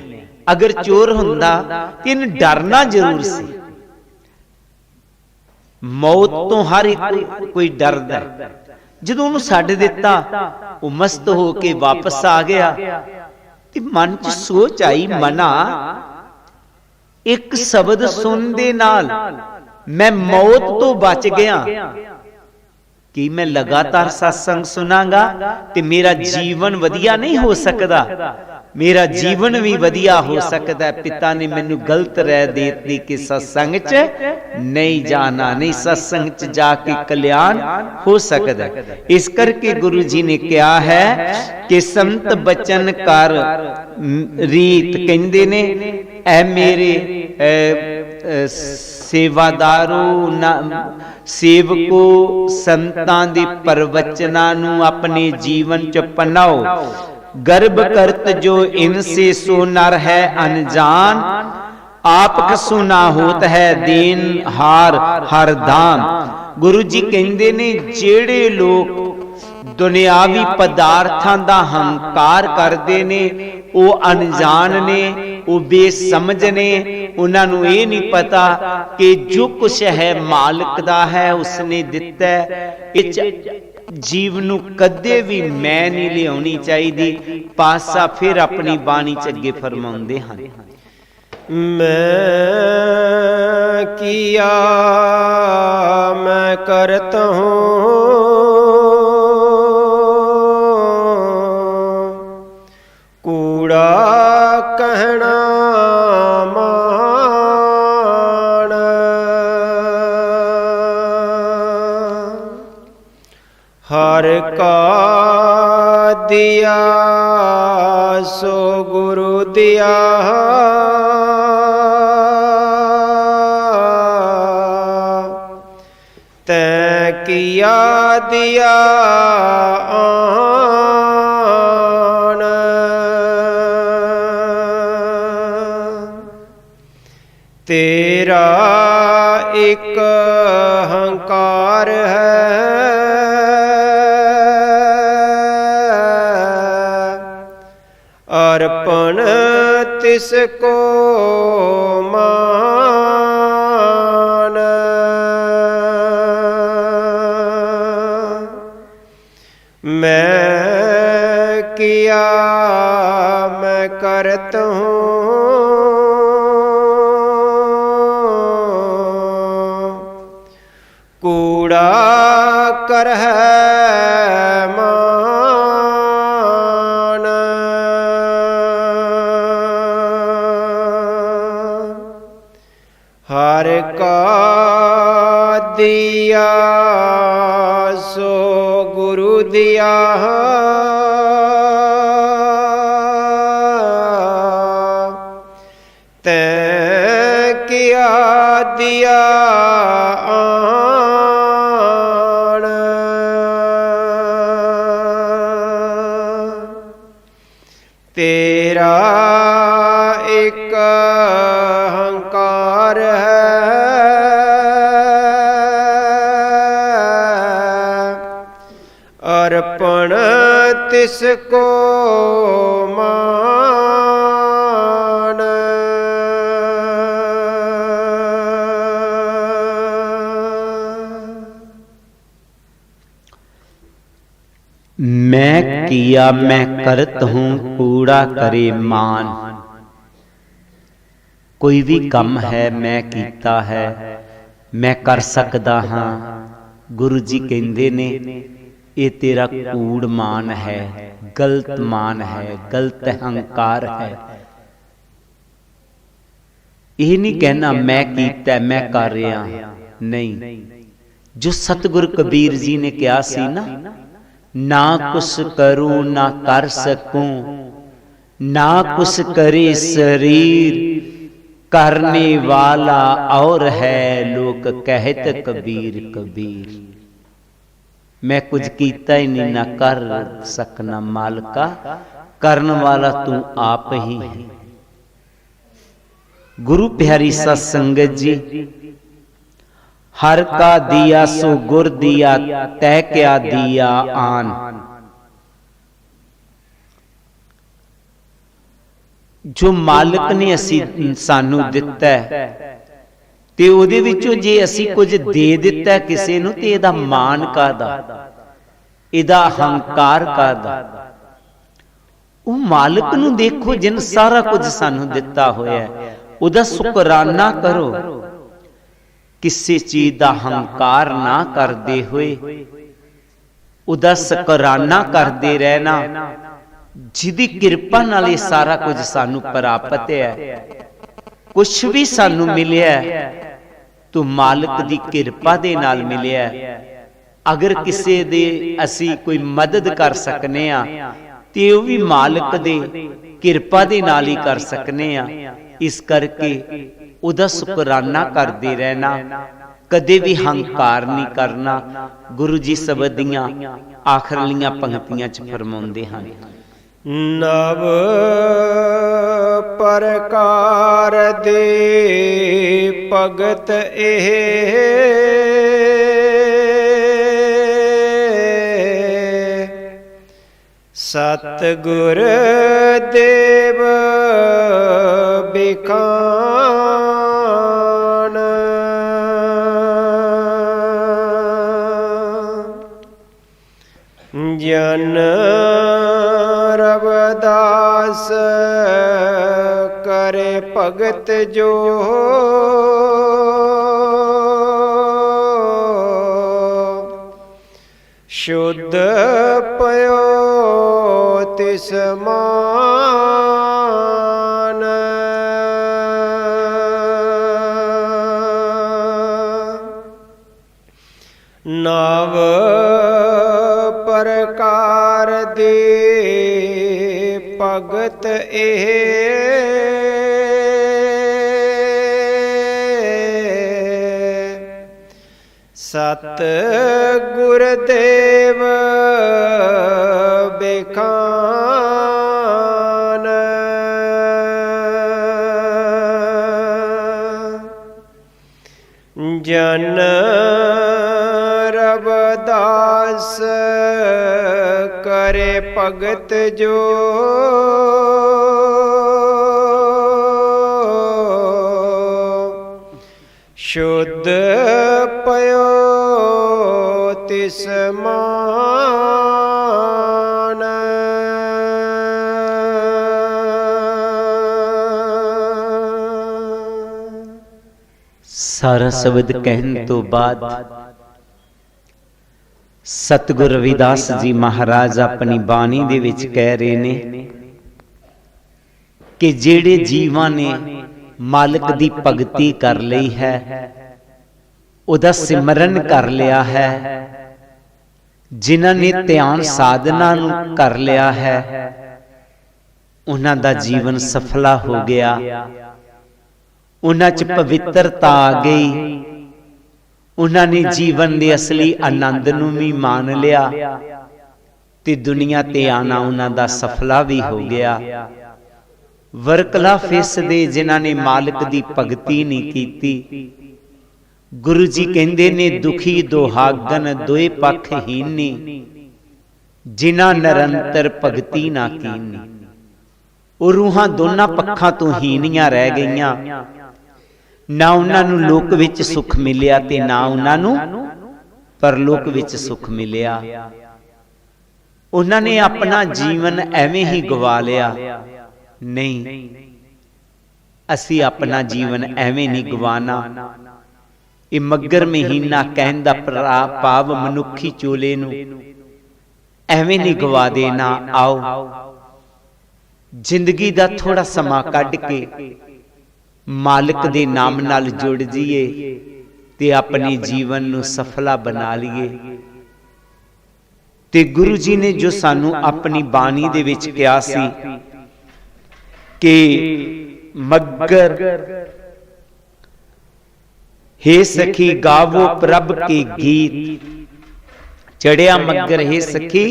ਅਗਰ ਚੋਰ ਹੁੰਦਾ ਤੇ ਇਹਨੂੰ ਡਰਨਾ ਜ਼ਰੂਰ ਸੀ। ਮੌਤ ਤੋਂ ਹਰ ਇੱਕ ਕੋਈ ਡਰਦਾ। ਜਦੋਂ ਉਹਨੂੰ ਛੱਡ ਦਿੱਤਾ, ਉਹ ਮਸਤ ਹੋ ਕੇ ਵਾਪਸ ਆ ਗਿਆ ਤੇ ਮਨ 'ਚ ਸੋਚ ਆਈ, ਮਨਾ ਇੱਕ ਸ਼ਬਦ ਸੁਣਨ ਦੇ ਨਾਲ ਮੈਂ ਮੌਤ ਤੋਂ ਬਚ ਗਿਆ ਕਿ ਮੈਂ ਲਗਾਤਾਰ ਸਤਸੰਗ ਸੁਨਾਂਗਾ ਤੇ ਮੇਰਾ ਜੀਵਨ ਵਧੀਆ ਨਹੀਂ ਹੋ ਸਕਦਾ, ਮੇਰਾ ਜੀਵਨ ਵੀ ਵਧੀਆ ਹੋ ਸਕਦਾ। ਪਿਤਾ ਨੇ ਮੈਨੂੰ ਗਲਤ ਰਹਿ ਦੇ ਦਿੱਤੀ ਕਿ ਸਤਸੰਗ 'ਚ ਨਹੀਂ ਜਾਣਾ, ਨਹੀਂ ਸਤਸੰਗ 'ਚ ਜਾ ਕੇ ਕਲਿਆਣ ਹੋ ਸਕਦਾ। ਇਸ ਕਰਕੇ ਗੁਰੂ ਜੀ ਨੇ ਕਿਹਾ ਹੈ ਕਿ ਸੰਤ ਬਚਨ ਕਰ ਰੀਤ, ਕਹਿੰਦੇ ਨੇ ਐ ਮੇਰੇ ਸੇਵਾਦਾਰੋ ਸੇਵਕੋ, ਸੰਤਾਂ ਦੇ ਪ੍ਰਵਚਨਾਂ ਨੂੰ ਆਪਣੇ ਜੀਵਨ 'ਚ ਅਪਣਾਓ। गर्भ करत जो इनसे सो नर है अनजान, आप कसो ना होत है दीन हार हर दान। गुरु जी कहते ने जेड़े लोग दुनियावी पदार्थां दा हंकार करते ने, वो अनजान ने, वो बेसमझ ने। उन्हां नूं ये नहीं पता कि जो कुछ है मालिक दा है, उसने दिता है। जीव नूं कदे भी मैं नहीं लियाउणी चाहिदी। पासा फिर अपनी बाणी च अगे फरमाउंदे हन, मैं किया मैं करत हूँ, कूड़ा कहना हर का दिया सो गुरु दिया, तैं किया दिया आन। तेरा एक हंकार है, अर्पण तिसको मान। मैं किया मैं करत हूँ, कूड़ा कर है हर का दिया सो गुरु दिया, तैं किया दिया आन। तेरा एक हंकार है, अर्पण तिसको मान। मैं किया मैं करत हूं, कूड़ा करे मान। कोई भी काम है मैं कीता है, मैं कर सकदा हां। गुरु जी कहंदे ने ये तेरा कूड़ मान है, गलत मान है, गलत अहंकार है। ਇਹ ਨਹੀਂ ਕਹਿਣਾ ਮੈਂ ਕੀਤਾ, ਮੈਂ ਕਰ ਰਿਹਾ, ਨਹੀਂ। ਜੋ ਸਤਿਗੁਰ ਕਬੀਰ ਜੀ ਨੇ ਕਿਹਾ ਸੀ ਨਾ ਕੁਛ ਕਰੂੰ ਨਾ ਕਰ ਸਕੂੰ, ਨਾ ਕੁਛ करे शरीर, करने वाला और है लोक कहत कबीर कबीर। मैं कुछ कीता ही नहीं, ना कर सकना मालका, करने वाला तू आप ही है। गुरु प्यारी सत्संगत जी, हर का दिया सो गुर दिया, तै क्या दिया आन। जो मालिक ने असी सानू दिता है ते उहदे विचों जे असी कुछ दे दिता किसी नूं ते इहदा मान काहदा, इहदा अहंकार काहदा। ਉਹ ਮਾਲਕ ਨੂੰ ਦੇਖੋ ਜਿਨ ਸਾਰਾ ਕੁਝ ਸਾਨੂੰ ਦਿੱਤਾ ਹੋਇਆ ਹੈ, ਉਹਦਾ ਸ਼ੁਕਰਾਨਾ ਕਰੋ। ਕਿਸੇ ਚੀਜ਼ ਦਾ ਹੰਕਾਰ ਨਾ ਕਰਦੇ ਹੋਏ ਉਹਦਾ ਸ਼ੁਕਰਾਨਾ ਕਰਦੇ ਰਹਿਣਾ, ਜਿਹਦੀ ਕਿਰਪਾ ਨਾਲ ਇਹ ਸਾਰਾ ਕੁਝ ਸਾਨੂੰ ਪ੍ਰਾਪਤ ਹੈ। ਕੁਛ ਵੀ ਸਾਨੂੰ ਮਿਲਿਆ ਤੋ ਮਾਲਕ ਦੀ ਕਿਰਪਾ ਦੇ ਨਾਲ ਮਿਲਿਆ। ਅਗਰ ਕਿਸੇ ਦੇ ਅਸੀਂ ਕੋਈ ਮਦਦ ਕਰ ਸਕਨੇ ਆ ਤੇ ਉਹ ਵੀ ਮਾਲਕ ਦੇ ਕਿਰਪਾ ਦੇ ਨਾਲ ਹੀ ਕਰ ਸਕਨੇ ਆ। ਇਸ ਕਰਕੇ ਉਹਦਾ ਸ਼ੁਕਰਾਨਾ ਕਰਦੇ ਰਹਿਣਾ, ਕਦੇ ਵੀ ਹੰਕਾਰ ਨਹੀਂ ਕਰਨਾ। ਗੁਰੂ ਜੀ ਸ਼ਬਦ ਦੀਆਂ ਆਖਰਲੀਆਂ ਪੰਕਤੀਆਂ 'ਚ ਫਰਮਾਉਂਦੇ ਹਨ, ਨਵ ਪ੍ਰਕਾਰ ਦੇ ਭਗਤ ਇਹ, ਸਤਿਗੁਰ ਦੇਵ ਬਿਖਾਨ। ਜਨ ਰਵਿਦਾਸ ਕਰੇ ਭਗਤ ਜੋ, ਸ਼ੁੱਧ ਪਇਓ ਤਿਸ ਮਾਨ। ਨਵ ਪ੍ਰਕਾਰ ਦੇ ਭਗਤ ਇਹ, ਸਤ ਗੁਰ ਦੇਵ ਬਿਖਾਨ। ਜਨ ਰਵਿਦਾਸ ਕਰੇ ਭਗਤ ਜੋ, ਸ਼ੁੱਧ ਪਇਓ ਤਿਸ ਮਾਨ। ਸਾਰਾ ਸ਼ਬਦ ਕਹਿਣ ਤੋਂ ਬਾਅਦ ਸਤਿਗੁਰ ਰਵਿਦਾਸ ਜੀ ਮਹਾਰਾਜ ਆਪਣੀ ਬਾਣੀ ਦੇ ਵਿੱਚ ਕਹਿ ਰਹੇ ਨੇ ਕਿ ਜਿਹੜੇ ਜੀਵਾਂ ਨੇ ਮਾਲਕ ਦੀ ਭਗਤੀ ਕਰ ਲਈ ਹੈ, ਉਹਦਾ ਸਿਮਰਨ ਕਰ ਲਿਆ ਹੈ, ਜਿਨ੍ਹਾਂ ਨੇ ਧਿਆਨ ਸਾਧਨਾ ਨੂੰ ਕਰ ਲਿਆ ਹੈ, ਉਹਨਾਂ ਦਾ ਜੀਵਨ ਸਫਲਾ ਹੋ ਗਿਆ। ਉਹਨਾਂ 'ਚ ਪਵਿੱਤਰਤਾ ਆ ਗਈ। ਉਹਨਾਂ ਨੇ ਜੀਵਨ ਦੇ ਅਸਲੀ ਆਨੰਦ ਨੂੰ ਵੀ ਮਾਣ ਲਿਆ ਤੇ ਦੁਨੀਆ ਤੇ ਆਣਾ ਉਹਨਾਂ ਦਾ ਸਫਲਾ ਵੀ ਹੋ ਗਿਆ। ਵਰਕਲਾ ਫਿਸ ਦੇ ਜਿਨ੍ਹਾਂ ਨੇ ਮਾਲਕ ਦੀ ਭਗਤੀ ਨਹੀਂ ਕੀਤੀ, ਗੁਰੂ ਜੀ ਕਹਿੰਦੇ ਨੇ ਦੁਖੀ ਦੁਹਾਗਨ ਦੋਏ ਪੱਖ ਹੀਨੀ, ਜਿਨ੍ਹਾਂ ਨਿਰੰਤਰ ਭਗਤੀ ਨਾ ਕੀਨੀ। ਉਹ ਰੂਹਾਂ ਦੋਨਾਂ ਪੱਖਾਂ ਤੋਂ ਹੀਨੀਆਂ ਰਹਿ ਗਈਆਂ। ਨਾ ਉਹਨਾਂ ਨੂੰ ਲੋਕ ਵਿੱਚ ਸੁੱਖ ਮਿਲਿਆ ਤੇ ਨਾ ਉਹਨਾਂ ਨੂੰ ਪਰਲੋਕ ਵਿੱਚ ਸੁੱਖ ਮਿਲਿਆ। ਉਹਨਾਂ ਨੇ ਆਪਣਾ ਜੀਵਨ ਐਵੇਂ ਹੀ ਗਵਾ ਲਿਆ। ਨਹੀਂ, ਅਸੀਂ ਆਪਣਾ ਜੀਵਨ ਐਵੇਂ ਨਹੀਂ ਗਵਾਣਾ। ਇਹ ਮੱਘਰ ਮਹੀਨਾ ਕਹਿਣ ਦਾ ਭਾਵ ਮਨੁੱਖੀ ਚੋਲੇ ਨੂੰ ਐਵੇਂ ਨਹੀਂ ਗਵਾ ਦੇਣਾ। ਆਓ ਜ਼ਿੰਦਗੀ ਦਾ ਥੋੜਾ ਸਮਾਂ ਕੱਢ ਕੇ ਮਾਲਕ ਦੇ ਨਾਮ ਨਾਲ ਜੁੜ ਜਾਈਏ ਤੇ ਆਪਣੇ ਜੀਵਨ ਨੂੰ ਸਫਲਾ ਬਣਾ ਲਈਏ। ਤੇ ਗੁਰੂ ਜੀ ਨੇ ਜੋ ਸਾਨੂੰ ਆਪਣੀ ਬਾਣੀ ਦੇ ਵਿੱਚ ਕਿਹਾ ਸੀ ਕਿ ਮੱਗਰ हे सखी गावो प्रभ के गीत, चढ़िया मगर हे सखी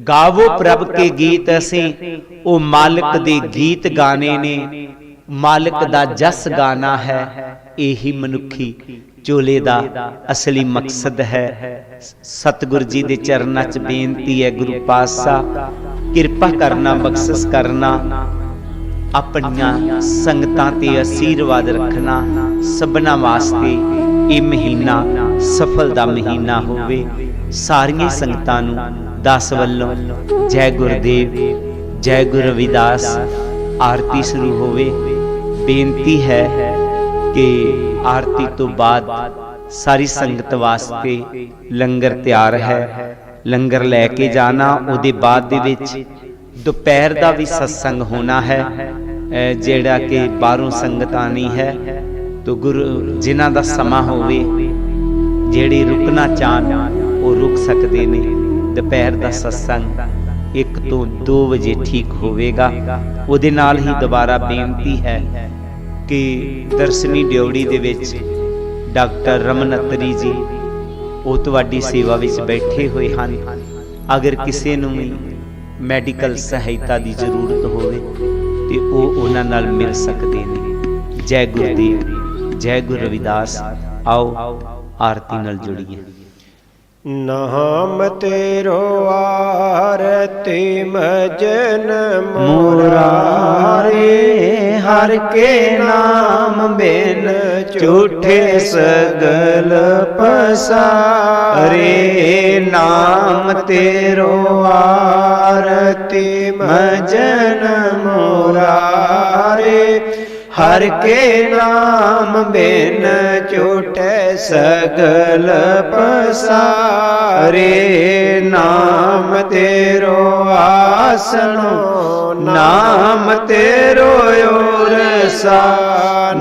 गावो प्रभ के गीत। असीं ओ मालिक दे गीत गाने ने, मालिक दा जस गाना है। यही मनुखी चोले दा असली मकसद है। सतगुरु जी दे चरनां च बेनती है, गुरु पातशाह किरपा करना, बख्शिश करना, अपनियां संगतां ते आशीर्वाद रखना। सबना वास्ते ये महीना सफल दा महीना होवे। सारियां संगतां नूं दास वल्लों जय गुरुदेव, जय गुरु रविदास आरती शुरू होवे। बेनती है कि आरती तो बाद सारी संगत वास्ते लंगर तैयार है, लंगर लैके जाना। उहदे बाद दे विच दोपहर का भी सत्संग होना है, जेड़ा कि बाहरों संगत आनी है। तो गुरु जिन्हां दा समा होवे, जेड़े रुकना चाहन वो रुक सकते ने। दोपहर का सत्संग 1 तो 2 बजे ठीक होवेगा। उहदे नाल ही दोबारा बेनती है कि दर्शनी ड्योड़ी दे विच डॉक्टर रमन अत्री जी वो तुहाडी सेवा विच बैठे हुए हैं। अगर किसी नूं भी मैडिकल सहायता की जरूरत होवे तो वो उन्हां नाल मिल सकते हैं। जय गुरुदेव, जय गुरु रविदास। आओ आरती नाल जुड़िए। नाम तेरो आरती मजन मुरारे, हर के नाम बिन झूठे सगल पसारे। नाम तेरो आरती मजन मुरारे, हर के नाम बिन झूठे सगल पसारे। नाम तेरो आसनो, नाम तेरो ओरसा,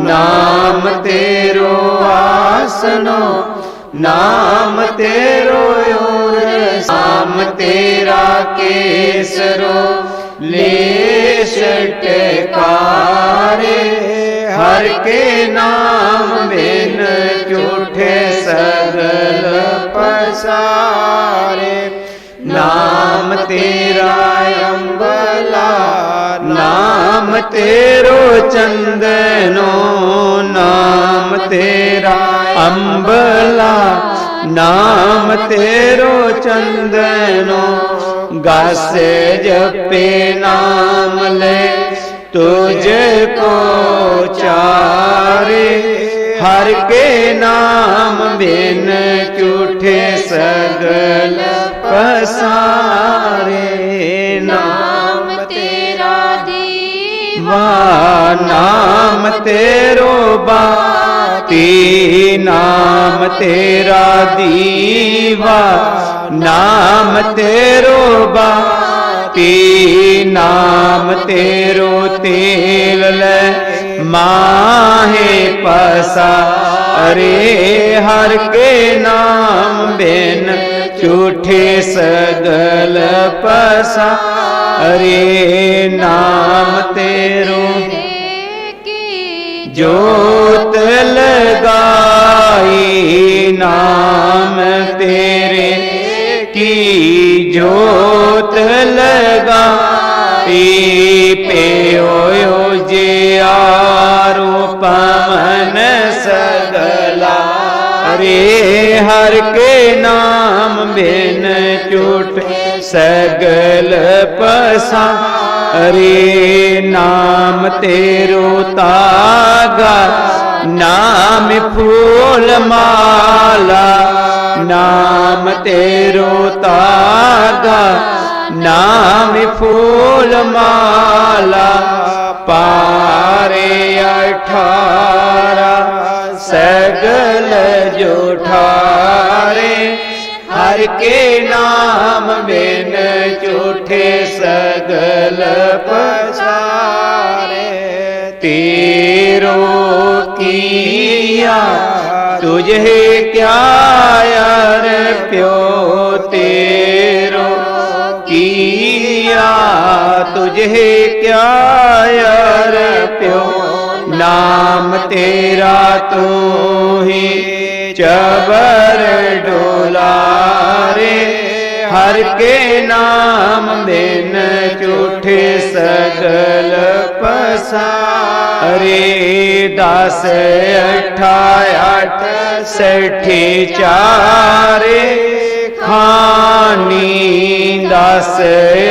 नाम तेरो आसनो, नाम तेरो ओरसा। नाम तेरा केसरो लेश टेकारे, हर के नाम बिन झूठे सगल पसारे। नाम तेरा अम्बला, नाम तेरो चंदनो, नाम तेरा अम्बला, नाम तेरो चंदनो। गासे जपे नाम ले तुझको चारे, हर के नाम बिन झूठे सगल पसारे। नाम तेरा दीवा, नाम तेरो बाती, नाम तेरा दीवा, नाम तेरो बाती। नाम तेरो तेल ले माहे पसारे, हर के नाम बिन झूठे सगल पसारे। नाम तेरो जोत लगाई, नाम तेरे की जोत लगाई। पेयो जे आरो पवन सगला रे, हर के नाम बिन झूठे सगल पसारे। नाम तेरो तागा, नाम फूल माला, नाम तेरो तागा, नाम फूल माला। पारे 18 सगल जुठारे, हर के नाम बिन झूठे सगल पसारे। तेरो कीया तुझे क्या यार प्यो तेरो किया तुझे क्या यार प्यो नाम तेरा तू ही चबर डोलारे हर के नाम बिन झूठे सगल पसारे 10 8 60 चारे खानी 10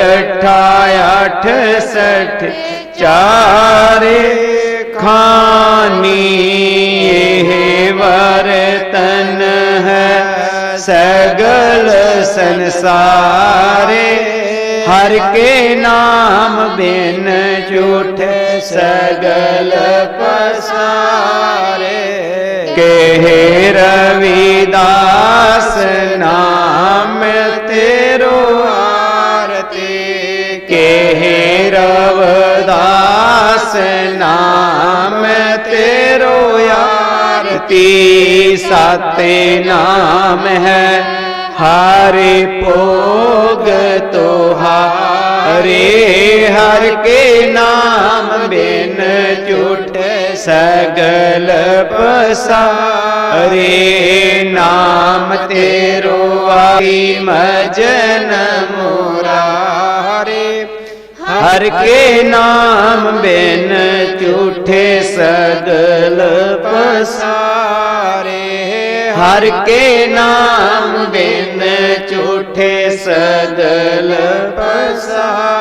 8 60 चारे खानी ये वर्तन है सगल संसारे हर के नाम बिन झूठे सगल पसारे कहे रविदास नाम तेरो आरती कहे रविदास नाम तेरो आरती साते नाम है हरि भोग तो हरे हर के नाम बिन झूठे सगल पसारे नाम तेरो आई मजन मुरारे हर के नाम बिन झूठे सगल पसारे हर के नाम बिन झूठे सगल पसारे।